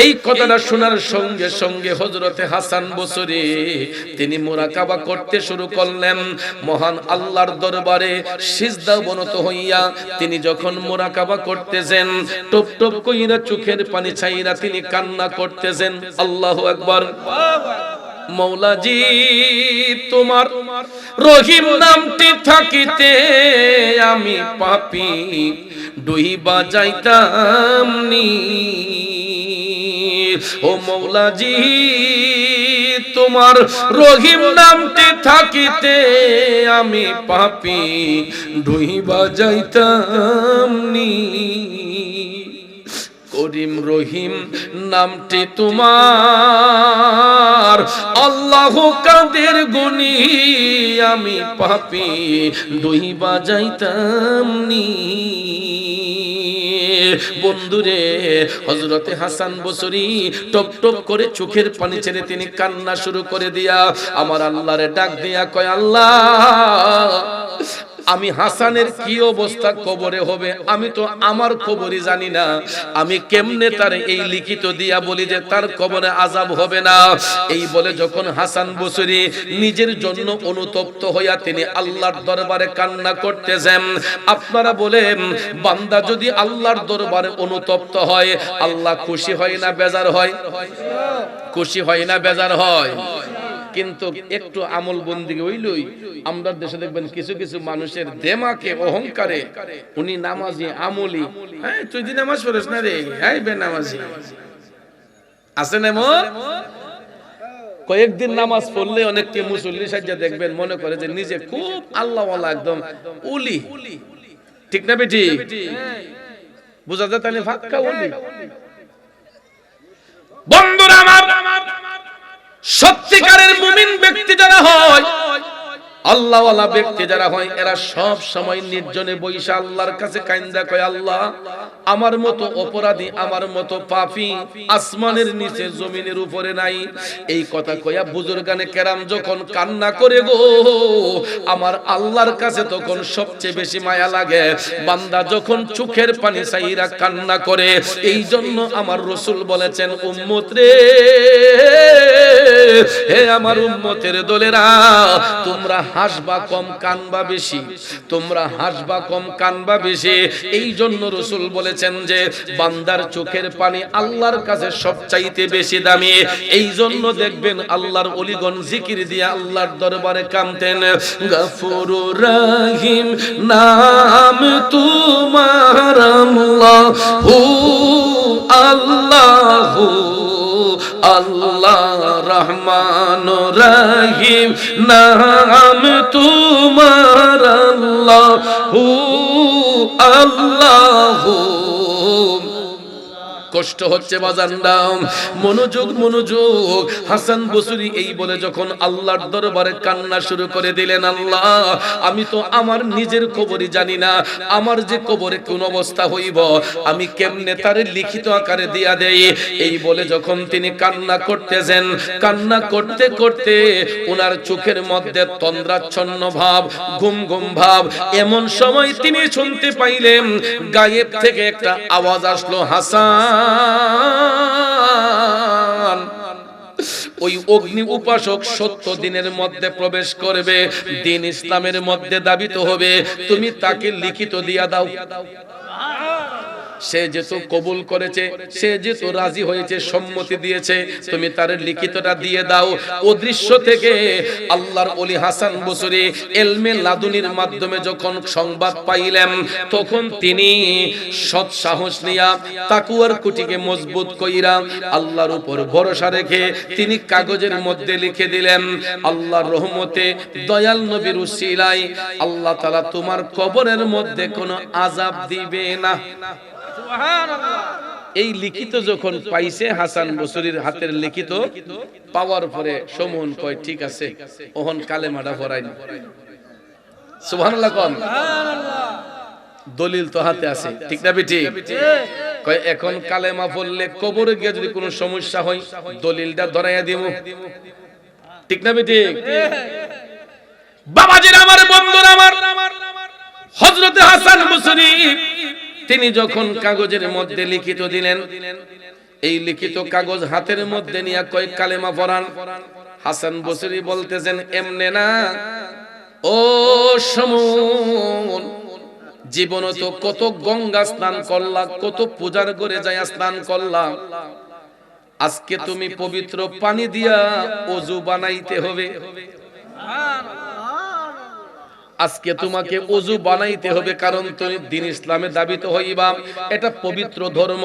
এই কথাটা শোনার সঙ্গে সঙ্গে হযরতে হাসান বসরি তিনি মুরাকাবা করতে শুরু করলেন। মহান আল্লাহর দরবারে সিজদা অবনত হইয়া তিনি যখন মুরাকাবা করতেছেন, টপ টপ কইরা চোখের পানি ছাইরা তিনি কান্না করতেছেন। আল্লাহু আকবার। মৌলাজি তোমার রহিম নামটি থাকিতে আমি পাপী ডুইবা যাইতাম নি। ও মৌলাজি তোমার রহিম নামটি থাকিতে আমি পাপী ডুইবা যাইতাম নি। করিম রহিম নামটি তোমার আল্লাহ কাদের গুনি আমি পাপী ডুইবা যাইতাম নি। বন্ধুরে হযরতে হাসান বসরি টপ টপ করে চোখের পানি ছেড়ে তিনি কান্না শুরু করে দিয়া আমার আল্লাহরে ডাক দিয়া কয় আল্লাহ আমি হাসানের কি অবস্থা কবরে হবে আমি তো আমার খবরই জানি না, আমি কেমনে তার এই লিখিত দিয়া বলি যে তার কবরে আযাব হবে না। এই বলে যখন হাসান বসরি নিজের জন্য অনুতপ্ত হইয়া তিনি আল্লাহর দরবারে কান্না করতেছেন। আপনারা বলেন বান্দা যদি আল্লাহর দরবারে অনুতপ্ত হয় আল্লাহ খুশি হয় না বেজার হয়? খুশি হয় না বেজার হয়? কিন্তু একটু আমল বন্দিগি হইলই আমরা দেশে দেখবেন কিছু কিছু মানুষের দেমাকে অহংকারে উনি নামাজি আমলি, হ্যাঁ তুই দি নামাজ পড়িস না রে, হ্যাঁ বেনামাজি আছে না মোর। কয়েকদিন নামাজ পড়লে অনেককে মুসল্লি সাজ্জা দেখবেন মনে করে যে নিজে খুব আল্লাহওয়ালা একদম উলি। ঠিক না বেটি? বুঝা যায় তাহলে ফাক্কা উলি। বন্ধুরা আমার সত্যিকারের মুমিন ব্যক্তি যারা হয় আল্লাহওয়ালা ব্যক্তি যারা হয় এরা সব সময় নির্জনে বৈশা আল্লাহর কাছে কাইন্দা কয়, আল্লাহ আমার মতো অপরাধী, আমার মতো পাপী আসমানের নিচে জমিনের উপরে নাই। এই কথা কয়া বুজুর্গানে কেরাম যখন কান্না করে গো, আমার আল্লাহর কাছে তখন সবচেয়ে বেশি মায়া লাগে বান্দা যখন চোখের পানি ছাইরা কান্না করে। এই জন্য আমার রাসূল বলেছেন, উম্মত রে, হে আমার উম্মতের দলেরা, তোমরা হাসবা কম কানবা বেশি, তোমরা হাসবা কম কানবা বেশি। এই জন্য রাসূল বলেছেন যে বান্দার চোখের পানি আল্লাহর কাছে সবচাইতে বেশি দামি। এই জন্য দেখবেন আল্লাহর ওলিগণ জিকির দিয়ে আল্লাহর দরবারে কামতেন। গফুরুর রহিম নাম তোমার আল্লাহু আল্লাহু আল্লাহ রহমান রহিম নাম তোমার আল্লাহু আল্লাহু। কষ্ট হচ্ছে বাজানরা, মনোযোগ মনোযোগ। হাসান বসরি এই বলে যখন আল্লাহর দরবারে কান্না শুরু করে দিলেন, আল্লাহ আমি তো আমার নিজের কবরই জানি না, আমার যে কবরে কোন অবস্থা হইব আমি কেমনে তারে লিখিত আকারে দিয়া দেই। এই বলে যখন তিনি কান্না করতেছেন, কান্না করতে করতে ওনার চোখের মধ্যে তন্দ্রাচ্ছন্ন ভাব, ঘুম ঘুম ভাব। এমন সময় তিনি শুনতে পাইলেন গায়েব থেকে একটা আওয়াজ আসলো, হাসান ওই অগ্নি উপাসক 70 দিনের মধ্যে প্রবেশ করবে, দ্বীন ইসলামের মধ্যে দাবিত হবে, তুমি তাকে লিখিত দিয়া দাও। সে যেহেতু কবুল করেছে, সে যেহেতু রাজি হয়েছে, সম্মতি দিয়েছে, তুমি তার লিখিতটা দিয়ে দাও। অদৃশ্য থেকে আল্লাহর ওলি হাসান বসরি এলমে লাদুনির মাধ্যমে যখন সংবাদ পাইলেন, তখন তিনি সৎ সাহস নিয়া তাকওয়ার কুটিকে মজবুত কইরা আল্লাহর উপর ভরসা রেখে তিনি কাগজের মধ্যে লিখে দিলেন, আল্লাহর রহমতে দয়াল নবীর উসিলায় আল্লাহ তাআলা তোমার কবরের মধ্যে কোনো আযাব দিবে না। এই লিখিত যখন পাইছে হাসান বসরির হাতের লিখিত পাওয়ার পরে সমন কয়, ঠিক আছে ওহন কালেমাটা পড়াই না। সুবহানাল্লাহ কোন, দলিল তো হাতে আছে, ঠিক না বেটি? কয় এখন কালেমা পড়লে কবরে গিয়ে যদি কোনো সমস্যা হয় দলিলটা ধরাইয়া দিব, ঠিক না বেটি? বাবাজির আমার, বন্ধুরা আমার, হযরতে হাসান বসরি তিনি যখন কাগজের মধ্যে লিখিত দিলেন, এই লিখিত কাগজ হাতের মধ্যে নিয়ে কয় কালেমা পড়ান। হাসান বসরি বলতেছেন, এমনে না ও সমন, জীবনে তো কত গঙ্গা স্নান করলা, কত পূজার ঘরে যায় স্নান করলাম, আজকে তুমি পবিত্র পানি দিয়া ওযু বানাইতে হবে। আজকে তোমাকে ওযু বানাইতে হবে, কারণ তুমি দ্বীন ইসলামে দাবিত হইবা। এটা পবিত্র ধর্ম,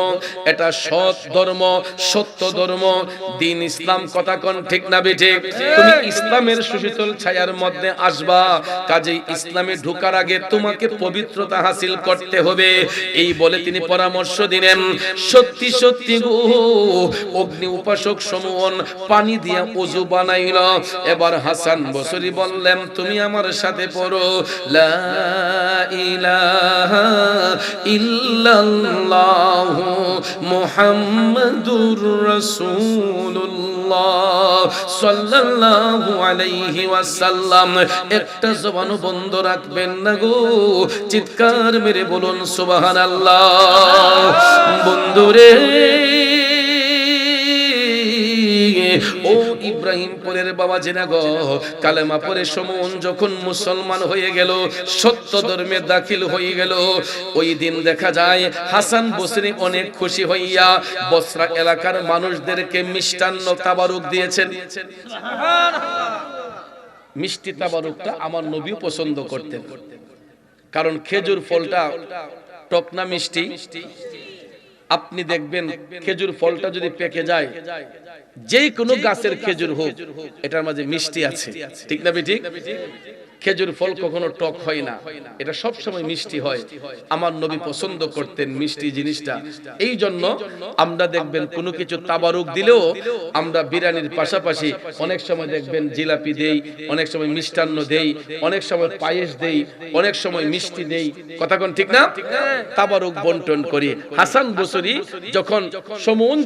এটা সৎ ধর্ম, সত্য ধর্ম, দ্বীন ইসলাম। কথা কোন ঠিক না বেঠে? তুমি ইসলামের সুশীতল ছায়ার মধ্যে আসবা, কাজেই ইসলামে ঢোকার আগে তোমাকে পবিত্রতা হাসিল করতে হবে। এই বলে তিনি পরামর্শ দিলেন। সত্যি সত্যি গো, অগ্নি উপাসক সমন পানি দিয়া ওযু বানাইল। এবার হাসান বসরি বললেন, তুমি আমার সাথে পড়ো, লা ইলাহা ইল্লাল্লাহু মুহাম্মাদুর রাসূলুল্লাহ সাল্লাল্লাহু আলাইহি ওয়াসাল্লাম। একটা জবানও বন্ধ রাখবেন না গো, চিৎকার মেরে বলুন সুবহানাল্লাহ। বন্ধুরে, ও ইব্রাহিমপুরের বাবা জেনা গো, কালেমা পড়ে সমন যখন মুসলমান হয়ে গেল, সত্য ধর্মে দাখিল হয়ে গেল, ওই দিন দেখা যায় হাসান বসরি অনেক খুশি হইয়া বসরা এলাকার মানুষদেরকে মিষ্টান্ন তাবারুক দিয়েছেন। মিষ্টি তাবারুকটা আমার নবী পছন্দ করতেন, কারণ খেজুর ফলটা টক না মিষ্টি। আপনি দেখবেন খেজুর ফলটা যদি পেকে যায়, যে কোনো গাছের খেজুর হোক, এটার মাঝে মিষ্টি আছে, ঠিক না বেঠিক? খেজুর ফল কখনো টক হয় না, এটা সব সময় মিষ্টি হয়। আমার নবী পছন্দ করতেন মিষ্টি জিনিসটা। এই জন্য আমরা দেখবেন কোনো কিছু তাবারুক দিলেও আমরা বিরিয়ানির পাশাপাশি অনেক সময় দেখবেন জিলাপি দেই, অনেক সময় মিষ্টান্ন দেই, অনেক সময় পায়েস দেই, অনেক সময় মিষ্টি দেই। কথা কোন ঠিক না? তাবারুক বন্টন করি। হাসান বসরি যখন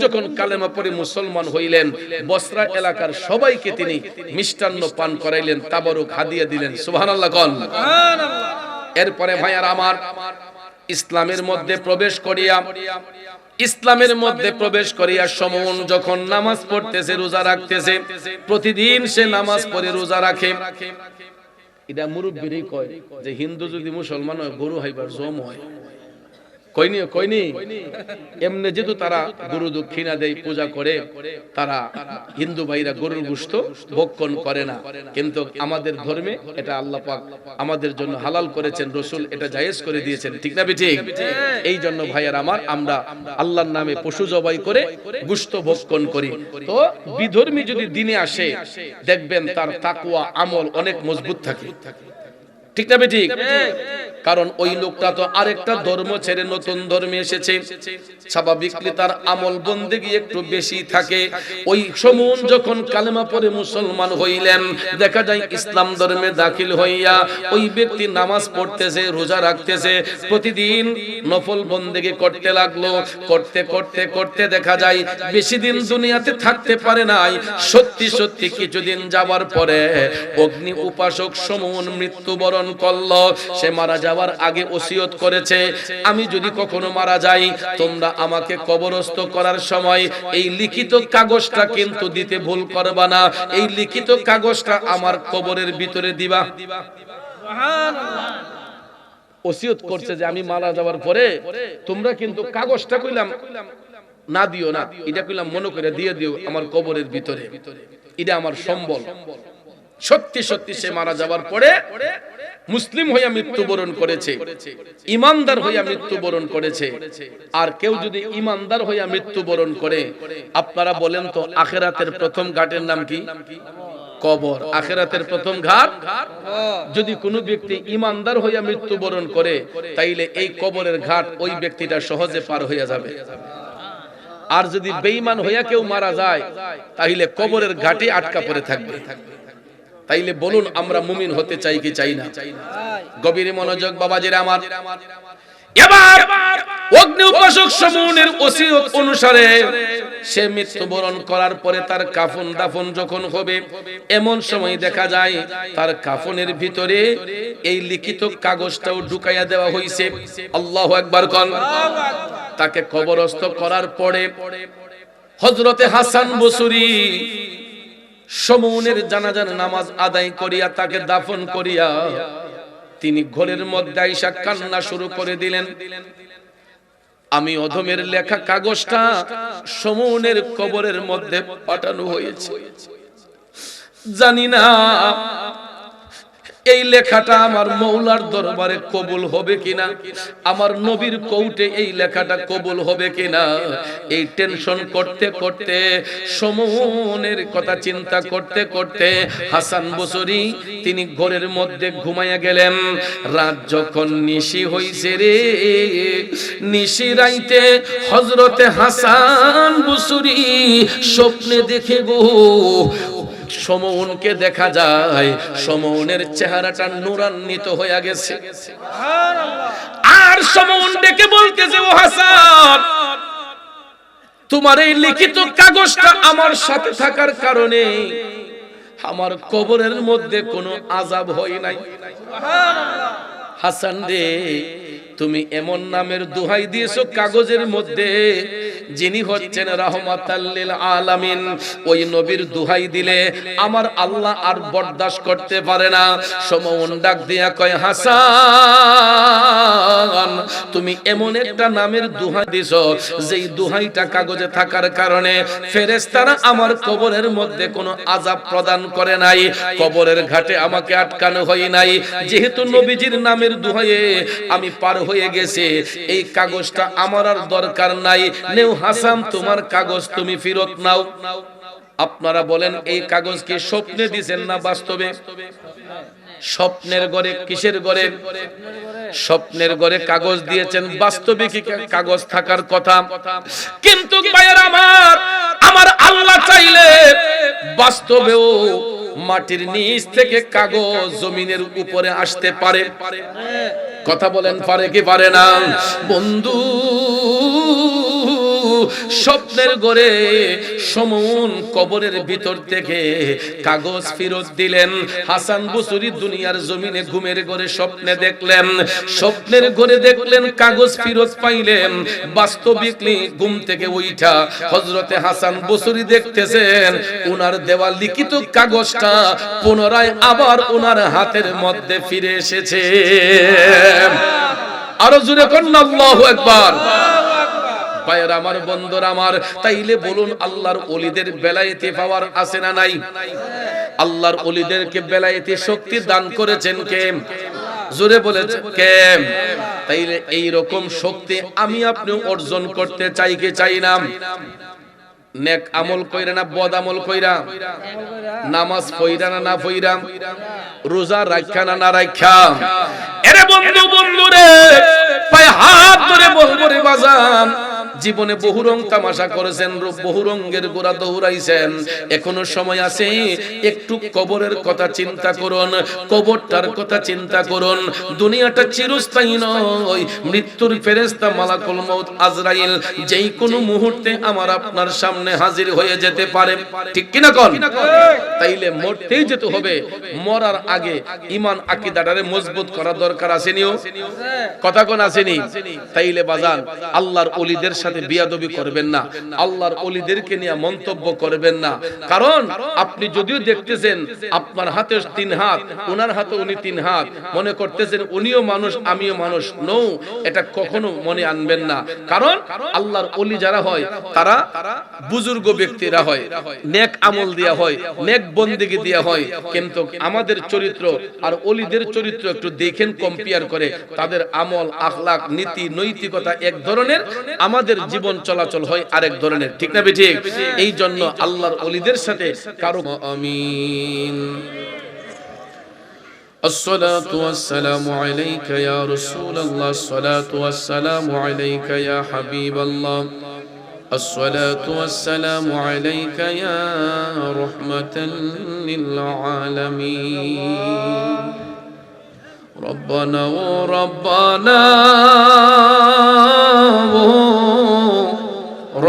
যখন কালেমা পড়ে মুসলমান হইলেন, বসরা এলাকার সবাইকে তিনি মিষ্টান্ন পান করাইলেন, তাবারুক হাদিয়া দিলেন। সুবহানাল্লাহ কোন। এরপরে ভাইয়ার আমার, ইসলামের মধ্যে প্রবেশ করিয়া সমন যখন নামাজ পড়তেছে, রোজা রাখতেছে, প্রতিদিন সে নামাজ পড়ে রোজা রাখে। এটা মুরব্বিরই কয় যে হিন্দু যদি মুসলমান হয় গরু হাইবার জম হয়। কইনি এমনি যেহেতু তারা গরু দক্ষিণা দেয়, পূজা করে, তারা হিন্দু ভাইরা গরুর গোশত ভক্ষণ করে না। কিন্তু আমাদের ধর্মে এটা আল্লাহ পাক আমাদের জন্য হালাল করেছেন, রাসূল এটা জায়েজ করে দিয়েছেন। ঠিক না ঠিক? এই জন্য ভাইয়ার আমার, আমরা আল্লাহর নামে পশু জবাই করে গোশত ভক্ষণ করি। তো বিধর্মী যদি দিনে আসে, দেখবেন তার তাকওয়া আমল অনেক মজবুত থাকে। ঠিক না ঠিক? কারণ ওই লোকটা তো আরেকটা ধর্ম ছেড়ে নতুন ধর্মে এসেছে, স্বাভাবিকলি তার আমল বন্দেগী একটু বেশি থাকে। ওই সমন যখন কালেমা পড়ে মুসলমান হইলেন, দেখা যায় ইসলাম ধর্মে দাখিল হইয়া ওই ব্যক্তি নামাজ পড়তেছে, রোজা রাখতেছে, প্রতিদিন নফল বন্দেগী করতে লাগলো। করতে করতে করতে দেখা যায় বেশি দিন দুনিয়াতে থাকতে পারে নাই। সত্যি কিছুদিন যাবার পরে অগ্নি উপাসক সমন মৃত্যুবরণ করলো। সে মারা যাওয়ার আগে ওসিয়ত করেছে, আমি যদি কখনো মারা যাই, তোমরা আমাকে কবরস্থ করার সময় এই লিখিত কাগজটা কিন্তু দিতে ভুল করবা না। এই লিখিত কাগজটা আমার কবরের ভিতরে দিবা। সুবহানাল্লাহ। ওসিয়ত করছে যে আমি মারা যাওয়ার পরে তোমরা কিন্তু কাগজটা কইলাম না দিও না, এটা কইলাম মনে করে দিয়ে দিও আমার কবরের ভিতরে, এটা আমার সম্বল। সত্যি সে মারা যাওয়ার পরে মুসলিম হইয়া মৃত্যুবরণ করেছে, ইমানদার হইয়া মৃত্যুবরণ করেছে। আর কেউ যদি ইমানদার হইয়া মৃত্যুবরণ করে, আপনারা বলেন তো আখিরাতের প্রথম ঘাটের নাম কি? কবর। আখিরাতের প্রথম ঘাট। যদি কোনো ব্যক্তি ইমানদার হইয়া মৃত্যুবরণ করে, তাইলে এই কবরের ঘাট ওই ব্যক্তিটা সহজে পার হইয়া যাবে। আর যদি বেঈমান হইয়া কেউ মারা যায়, তাহলে কবরের ঘাটে আটকা পড়ে থাকবে। তাইলে বলুন আমরা মুমিন হতে চাই কি চাই না? গভীর মনোযোগ বাবাজিরা আমার। এবার অগ্নি উপাসক সমুনের ওসিয়ত অনুসারে সে মৃত্যুবরণ করার পরে তার কাফন দাফন যখন হবে, এমন সময় দেখা যায় তার কাফনের ভিতরে এই লিখিত কাগজটাও ঢুকাইয়া দেওয়া হইছে। আল্লাহু আকবার কোন। তাকে কবরস্থ করার পরে হযরতে হাসান বসরি সমুনের জানাজার নামাজ আদায় করিয়া তাকে দাফন করিয়া তিনি ঘরের মধ্যে আইসা কান্না শুরু করে দিলেন। আমি অধমের লেখা কাগজটা সমুনের কবরের মধ্যে পাঠানো হয়েছে, জানি না এই লেখাটা আমার মৌলার দরবারে কবুল হবে কিনা, আমার নবীর কোর্টে এই লেখাটা কবুল হবে কিনা। এই টেনশন করতে করতে, সমনের কথা চিন্তা করতে করতে হাসান বসরি তিনি ঘরের মধ্যে ঘুমাইয়া গেলেন। রাত যখন নিশি হইছে রে, নিশি রাইতে হযরতে হাসান বসরি স্বপ্নে দেখে গো সমনকে দেখা যায়, সমনের চেহারাটা নূরান্বিত হয়ে গেছে। আর সমন ডেকে বলতেছে, ও হাসান, তোমার এই লিখিত কাগজটা আমার সাথে থাকার কারণে আমার কবরের মধ্যে কোনো আযাব হয় নাই। হাসান রে, তুমি এমন নামের দোহাই দিয়েছো কাগজের মধ্যে যিনি হচ্ছেন রাহমাতাল লিল আলামিন। ওই নবীর দোহাই দিলে আমার আল্লাহ আর বরদাশত করতে পারে না। সমন ডাক দিয়া কয়, হাসান, তুমি এমন একটা নামের দোহাই দিছো যেই দোহাইটা কাগজে থাকার কারণে ফেরেশতারা আমার কবরের মধ্যে কোনো আযাব প্রদান করে নাই, কবরের ঘাটে আমাকে আটকানো হয় নাই। যেহেতু নবীজির নামের দোহাইয়ে আমি পার হয়ে গেছে, এই কাগজটা আমার আর দরকার নাই। নেও হাসান, তোমার কাগজ তুমি ফেরত নাও। আপনারা বলেন এই কাগজ কি স্বপ্নে দিবেন না বাস্তবে? স্বপ্নের ঘরে, কিসের ঘরে? স্বপ্নের ঘরে কাগজ দিয়েছেন, বাস্তবে কি কাগজ থাকার কথা? কিন্তু ভাইয়েরা আমার, আমার আল্লাহ চাইলে বাস্তবেও মাটির নিচ থেকে কাগজ জমিনের উপরে আসতে পারে। কথা বলেন, পারে কি পারে না? বন্ধু, স্বপ্নের ঘরে সমুন কবরের ভিতর থেকে কাগজ ফেরত দিলেন। হাসান বসরি দুনিয়ার জমিনে ঘুমের ঘরে স্বপ্নে দেখলেন, স্বপ্নের ঘরে দেখলেন কাগজ ফেরত পাইলেন। বাস্তবিকলি ঘুম থেকে উঠা হযরতে হাসান বসরি দেখতেছেন ওনার দেওয়া লিখিত কাগজটা পুনরায় আবার ওনার হাতের মধ্যে ফিরে এসেছে। আরো জোরে কোন আল্লাহু আকবার। ভাইয়েরা আমার, বন্ধুরা আমার, তাইলে বলুন আল্লাহর ওলিদের বেলায়েতি পাওয়ার আছে না নাই? আল্লাহর ওলিদেরকে বেলায়েতি শক্তি দান করেছেন কে? জোরে বলেছেন কে? তাইলে এই রকম শক্তি আমি আপনি অর্জন করতে চাই কি চাই না? নেক আমল কইরা না বদ আমল কইরা? নামাজ পড়া না না পড়া? রোজা রাখা না না রাখা? এরে বন্ধু, বন্ধুরে পায়ে হাত ধরে বলবো রে বাজান, জীবনে বহু রং তামাশা করেছেন, বহু রঙের গোড়া দৌড়াইছেন, এখনো সময় আছে। একটু কবরের কথা চিন্তা করুন, কবরটার কথা চিন্তা করুন। দুনিয়াটা চিরস্থায়ী নয়। মৃত্যুর ফেরেশতা মালাকুল মউত আজরাইল যেই কোনো মুহূর্তে আমার আপনার সামনে হাজির হয়ে যেতে পারে, ঠিক কিনা কোন? তাইলে মরতেই যেতে হবে। মরার আগে ঈমান আকীদাটারে মজবুত করা দরকার আসেনিও? কথা কোন আসেনি? তাইলে বাজান, আল্লাহর ওলিদের সাথে বিয়াদবি করবেন না, আল্লাহর ওলিদেরকে নিয়ে মন্তব্য করবেন না। কারণ আপনি যদিও দেখতেছেন আপনার হাতে 3 হাত, ওনার হাতে উনি 3 হাত, মনে করতেছেন উনিও মানুষ আমিও মানুষ। নো, এটা কখনো মনে আনবেন না। কারণ আল্লাহর ওলি যারা হয় তারা বুজুর্গ ব্যক্তিরা হয়, নেক আমল দেয়া হয়, নেক বন্দেগী দেয়া হয়। কিন্তু আমাদের চরিত্র আর ওলিদের চরিত্র একটু দেখেন, কম্পেয়ার করে। তাদের আমল, আখলাক, নীতি, নৈতিকতা এক ধরনের, আমাদের জীবন চলাচল হয় আরেক ধরনের, ঠিক না ঠিক? এই জন্য আল্লাহর ওলিদের সাথে কারো আমিন। الصلاة والسلام عليك يا رسول الله، الصلاة والسلام عليك يا حبيب الله، الصلاة والسلام عليك يا رحمة للعالمين. ربنا وربنا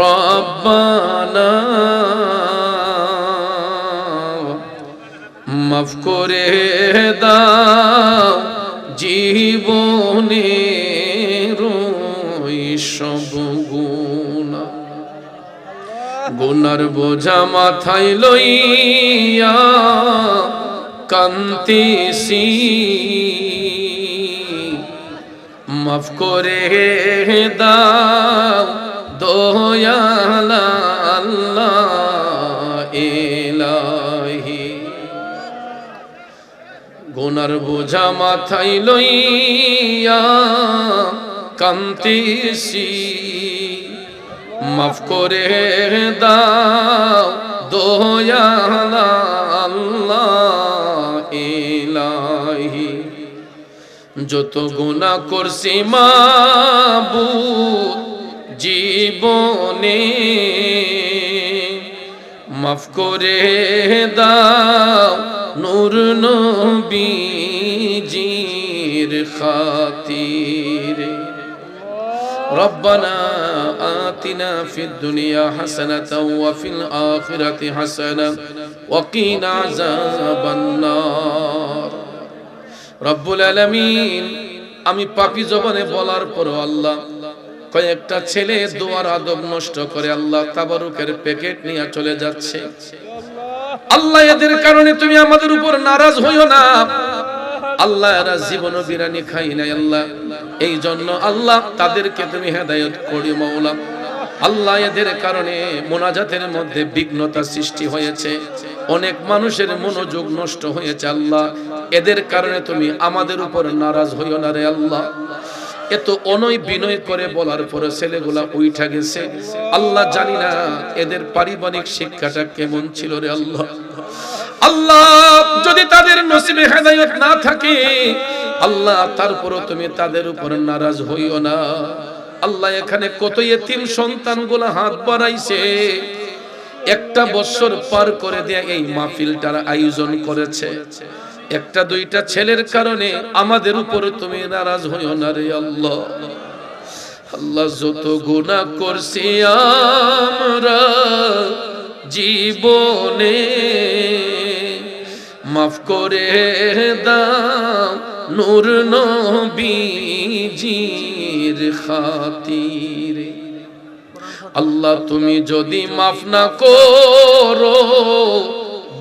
ربنا মাফ করে দাও জীবনের সব গুনাহ, গুনার বোঝা মাথায় লইয়া কান্তিছি, মাফ করে দাও দয়াল আল্লাহ ইলাহি। গুনার বোঝা মাথায় লইয়া কান্তিছি, মাফ করে দাও দয়াল আল্লাহ ইলাহি। যত গুনাহ করছি মাবুদ জীবনে, মাফ করে দাও নূর নবীজির খাতিরে। ربنا آتنا في الدنيا حسنة وفي الآخرة حسنة وقنا عذاب النار. رب العالمين, আমি পাপী জবানে বলার পর আল্লাহ কয়েকটা ছেলে দোয়ার আদব নষ্ট করে আল্লাহ তাবারুকের প্যাকেট নিয়ে চলে যাচ্ছে। আল্লাহ এদের কারণে তুমি আমাদের উপর নারাজ হইও না। আল্লাহ এরা জীবনও বিরানি খাই নাই আল্লাহ, এই জন্য আল্লাহ তাদেরকে তুমি হেদায়েত করি মাওলা। আল্লাহ এদের কারণে মোনাজাতের মধ্যে বিঘ্নতা সৃষ্টি হয়েছে, অনেক মানুষের মনোযোগ নষ্ট হয়েছে আল্লাহ, এদের কারণে তুমি আমাদের উপর নারাজ হইও না রে আল্লাহ। এত অনয় বিনয় করে বলার পরে ছেলেগুলা উইঠা গেছে আল্লাহ, জানি না এদের পারিবারিক শিক্ষাটা কেমন ছিল রে আল্লাহ। আল্লাহ যদি তাদের নসিবে হেদায়েত না থাকে আল্লাহ তারপরও তুমি তাদের উপর নারাজ হইও না। আল্লাহ এখানে কত ইতিম সন্তানগুলো হাত বাড়াইছে, একটা বছর পার করে দিয়ে এই মাহফিলটার আয়োজন করেছে। একটা দুইটা ছেলের কারণে আমাদের উপর তুমি নারাজ হইও না রে আল্লাহ। আল্লাহ যত গুনাহ করছি আমরা জীবনে মাফ করে দাও নূর নবীজির খাতিরে। আল্লাহ তুমি যদি মাফ না করো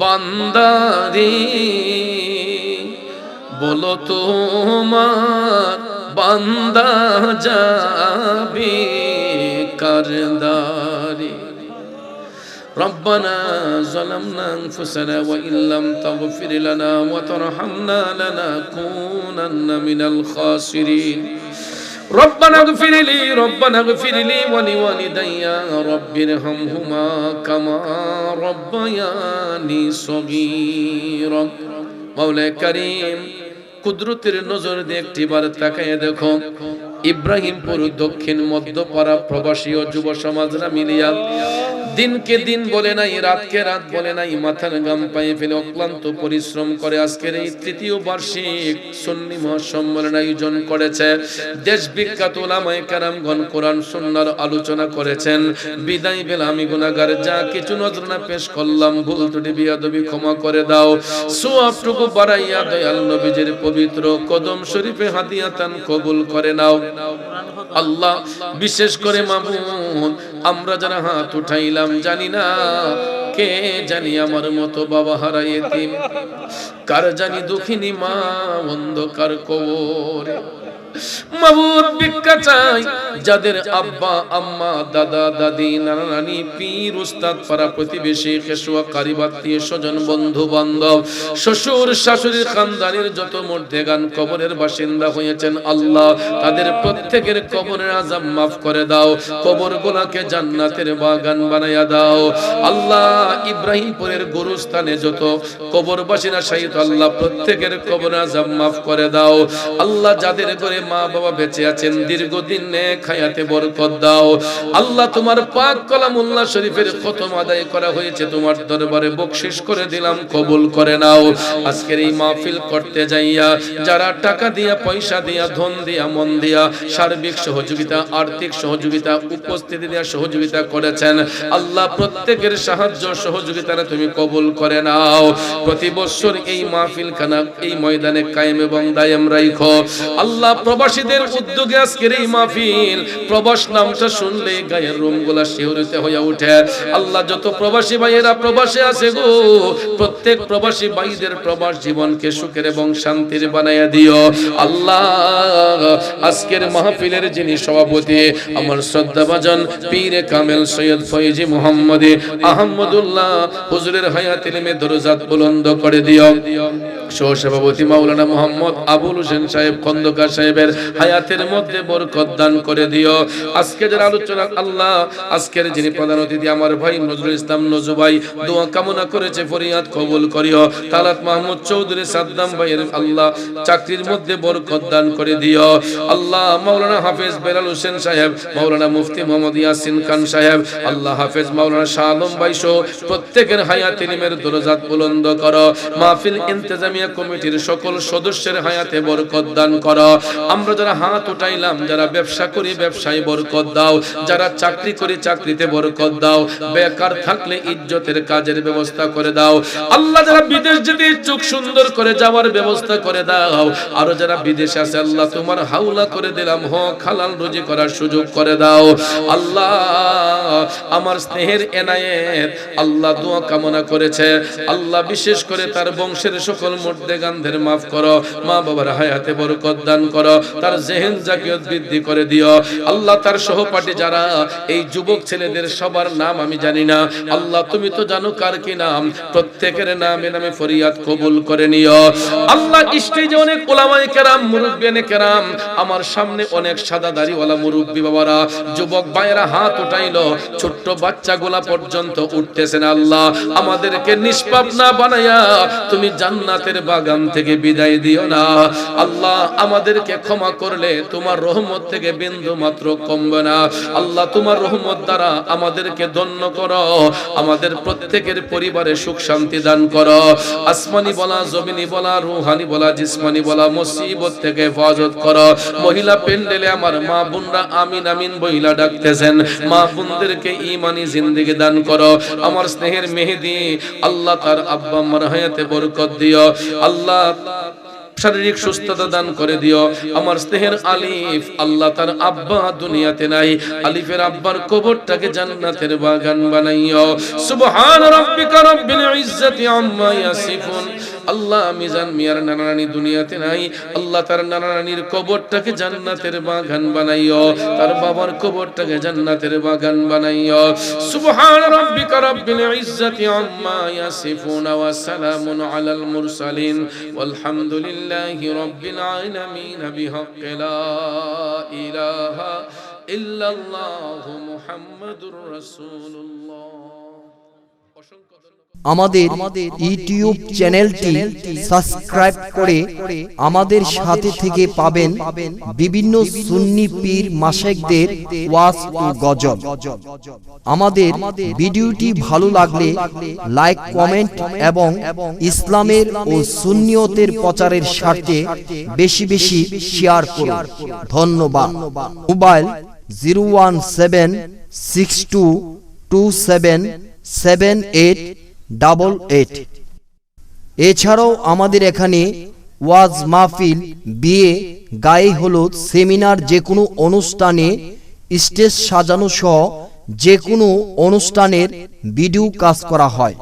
বান্দারে, বলো তোমার বান্দা যাবে কারদারে। ربنا ظلمنا أنفسنا وإن لم تغفر لنا وترحمنا لنكونن من الخاسرين ربنا اغفر لي ولوالدي رب ارحمهما كما ربياني صغيرا। মাওলানা কারীম কুদরতের নজর দিয়ে একটিবার তাকায় দেখো, ইব্রাহিমপুর দক্ষিণ মধ্যপাড়া প্রবাসী ও যুব সমাজরা মিলিয়া দিনকে দিন বলে নাই, রাতকে রাত বলে নাই, মাথার ঘাম পায়ে ফেলে অক্লান্ত পরিশ্রম করে আজকের এই তৃতীয় বার্ষিক সুন্নি মহাসম্মেলন আয়োজন করেছে। দেশ বিখ্যাত উলামায়ে কেরামগণ কোরআন সুন্নাহর আলোচনা করেছেন। বিদায় বেলা আমি গুনাহগার, যা কিছু নজরানা পেশ করলাম ভুল ত্রুটি বিয়াদবি ক্ষমা করে দাও। সওয়াবটুকু বাড়াইয়া দয়াল নবীজির পবিত্র কদম শরীফে হাদিয়াতান কবুল করে নাও। আল্লাহ বিশেষ করে মামুন আমরা যারা হাত উঠাইলাম জানি না কে জানি আমার মতো বাবা হারা এতিম, কার জানি দুঃখিনী মা অন্ধকার কবরে। মাবুদ ভিক্ষা চাই যাদের আব্বা আম্মা দাদা দাদি নানা নানি পীর উস্তাদ পাড়া প্রতিবেশী খেসুয়া কারিব আত্মীয় স্বজন বন্ধু বান্ধব শ্বশুর শাশুড়ির খানদানের যত মুর্দেগান কবরের বাসিন্দা হয়েছেন আল্লাহ তাদের প্রত্যেকের কবরের আযাব মাফ করে দাও, কবরগুলোকে জান্নাতের বাগান বানায়া দাও। আল্লাহ ইব্রাহিমপুরের গুরুস্থানে যত কবরবাসীরা শাহীদ আল্লাহ প্রত্যেকের কবরের আযাব মাফ করে দাও। আল্লাহ যাদের ঘরে মা বাবা বেঁচে আছেন দীর্ঘদিন নেক হায়াতে বরকত দাও। আল্লাহ তোমার পাক কালামুল্লাহ শরীফের খতম আদায় করা হয়েছে তোমার দরবারে বকশিশ করে দিলাম, কবুল করে নাও। আজকের এই মাহফিল করতে যাইয়া যারা টাকা দিয়া পয়সা দিয়া ধন দিয়া মন দিয়া সার্বিক সহযোগিতা আর্থিক সহযোগিতা উপস্থিতি দিয়া সহযোগিতা করেছেন আল্লাহ প্রত্যেকের সাহায্য সহযোগিতারে তুমি কবুল করে নাও। প্রতি বছর এই মাহফিল খানা এই ময়দানে কায়েম এবং দায়েম রাখো আল্লাহ। প্রবাসীদের উদ্যোগে আজকের এই মাহফিল, প্রবাস নামটা শুনলে গায়ের রোমগুলা শিহরিত হয়ে ওঠে। আল্লাহ যত প্রবাসী ভাইয়েরা প্রবাসে আছে গো প্রত্যেক প্রবাসী ভাইদের প্রবাস জীবনকে সুখের এবং শান্তির বানাইয়া দিও আল্লাহ। আজকের মাহফিলের যিনি সভাপতি আমার শ্রদ্ধাভাজন পীরে কামেল সৈয়দ ফয়েজি মুহাম্মদে আহমদুল্লাহ হুজুরের হায়াত ইলমে দরজাত বুলন্দ করে দিও। সহসভাপতি মাওলানা মোহাম্মদ আবুল হোসেন সাহেব খন্দকার সাহেবের হায়াতের মধ্যে বরকত দান করে দিও। আজকে যারা আলোচনা আল্লাহ আজকের যিনি প্রধান অতিথি আমার ভাই নজরুল ইসলাম নজু ভাই দোয়া কামনা করেছে ফরিয়াদ কবুল করিও। তালাত মাহমুদ চৌধুরী সাদ্দাম ভাইয়ের আল্লাহ চাকরির মধ্যে বরকত দান করে দিও আল্লাহ। মাওলানা হাফেজ বেলাল হোসেন সাহেব, মাওলানা মুফতি মোহাম্মদ ইয়াসিন খান সাহেব আল্লাহ হাফেজ মাওলানা শাহ আলম ভাই সহ প্রত্যেকের হায়াত ইলমের দরজাত বুলন্দ করো। মাহফিল ইন্তেজামিয়া কমিটির সকল সদস্যের হায়াতে বরকত দান করো। আমরা যারা হাত উঠাইলাম যারা ব্যবসা করি ব্যবসায় বরকত দাও, যারা চাকরি করি চাকরিতে বরকত দাও, বেকার থাকলে ইজ্জতের কাজের ব্যবস্থা করে দাও আল্লাহ। যারা বিদেশ যেতে ইচ্ছুক সুন্দর করে যাওয়ার ব্যবস্থা করে দাও। আর যারা বিদেশে আছে আল্লাহ তোমার হাওলা করে দিলাম হক হালাল রুজি করার সুযোগ করে দাও আল্লাহ। আমার স্নেহের এনায়েত আল্লাহ দোয়া কামনা করেছে আল্লাহ বিশেষ করে তার বংশের সকল মর্দেগানদের মাফ করো, মা বাবার হায়াতে বরকত দান করো, তার জেহেন জাকিয়ত বৃদ্ধি করে দিও আল্লাহ। তার সহপাঠী যারা এই যুবক ছেলেদের সবার নাম আমি জানি না আল্লাহ, তুমি তো জানো কার কি নাম, প্রত্যেকের নামে নামে ফরিয়াদ কবুল করে নিও আল্লাহ। স্টেজে অনেক উলামায়ে কেরাম, মুরব্বিয়ানে কেরাম, আমার সামনে অনেক সাদা দাড়িওয়ালা মুরব্বি বাবারা, যুবক ভাইয়েরা হাত উঠাইলো, ছোট্ট বাচ্চাগুলা পর্যন্ত উঠতেছেন। আল্লাহ আমাদেরকে নিষ্পাপ না বানায়া তুমি জান্নাতের বাগান থেকে বিদায় দিও না আল্লাহ। আমাদেরকে ক্ষমা করলে তোমার রহমত থেকে বিন্দু মাত্র কমবে না আল্লাহ। তোমার রহমত দ্বারা আমাদেরকে ধন্য করো, আমাদের প্রত্যেকের পরিবারে সুখ শান্তি দান করো। আসমানি বলা, জমিনি বলা, রুহানি বলা, জিসমানি বলা, মুসিবত থেকে হেফাজত করো। মহিলা পেন্ডেলে আমার মা বোনরা আমিন আমিন বইলা ডাকতেছেন, মা বোনদেরকে ঈমানি জিন্দেগি দান করো। আমার স্নেহের মেহেদি আল্লাহ তার আব্বা আম্মার হায়াতে বরকত দিও আল্লাহ, শারীরিক সুস্থতা দান করে দিও। আমার স্নেহের আলিফ আল্লাহ তার আব্বা দুনিয়াতে নাই, আলিফের আব্বার কবরটাকে জান্নাতের বাগান বানাইও। সুবহান রাব্বিকা রাব্বিল ইজ্জাতি আম্মা ইয়াসিফুন। আল্লাহ মিজান মিয়ার নানারানী দুনিয়াতে নাই, আল্লাহ তার নানারানীর কবরটাকে জান্নাতের বাগান বানাইও, তার বাবার কবরটাকে জান্নাতের বাগান বানাইও। সুবহান রাব্বিকা রাব্বিল ইজ্জাতি আম্মা ইয়াসিফুন ওয়া সালামুন আলাল মুরসালিন ওয়ালহামদুলিল্লাহি রাব্বিল আলামিন বিহাক্কি লা ইলাহা ইল্লাল্লাহু মুহাম্মাদুর রাসূলুল্লাহ। আমাদের ইউটিউব চ্যানেলটি সাবস্ক্রাইব করে আমাদের সাথে থেকে পাবেন বিভিন্ন সুন্নি পীর মাশায়েখদের ওয়াজ ও গজল। আমাদের ভিডিওটি ভালো লাগলে লাইক, কমেন্ট এবং ইসলামের ও সুন্নিয়তের প্রচারের স্বার্থে বেশি বেশি শেয়ার করুন। ধন্যবাদ। মোবাইল 01762277888। এছাড়াও আমাদের এখানে ওয়াজ মাহফিল, বিয়ে, গায়ে হলুদ, সেমিনার, যে কোনো অনুষ্ঠানে স্টেজ সাজানো সহ যে কোনো অনুষ্ঠানের ভিডিও কাজ করা হয়।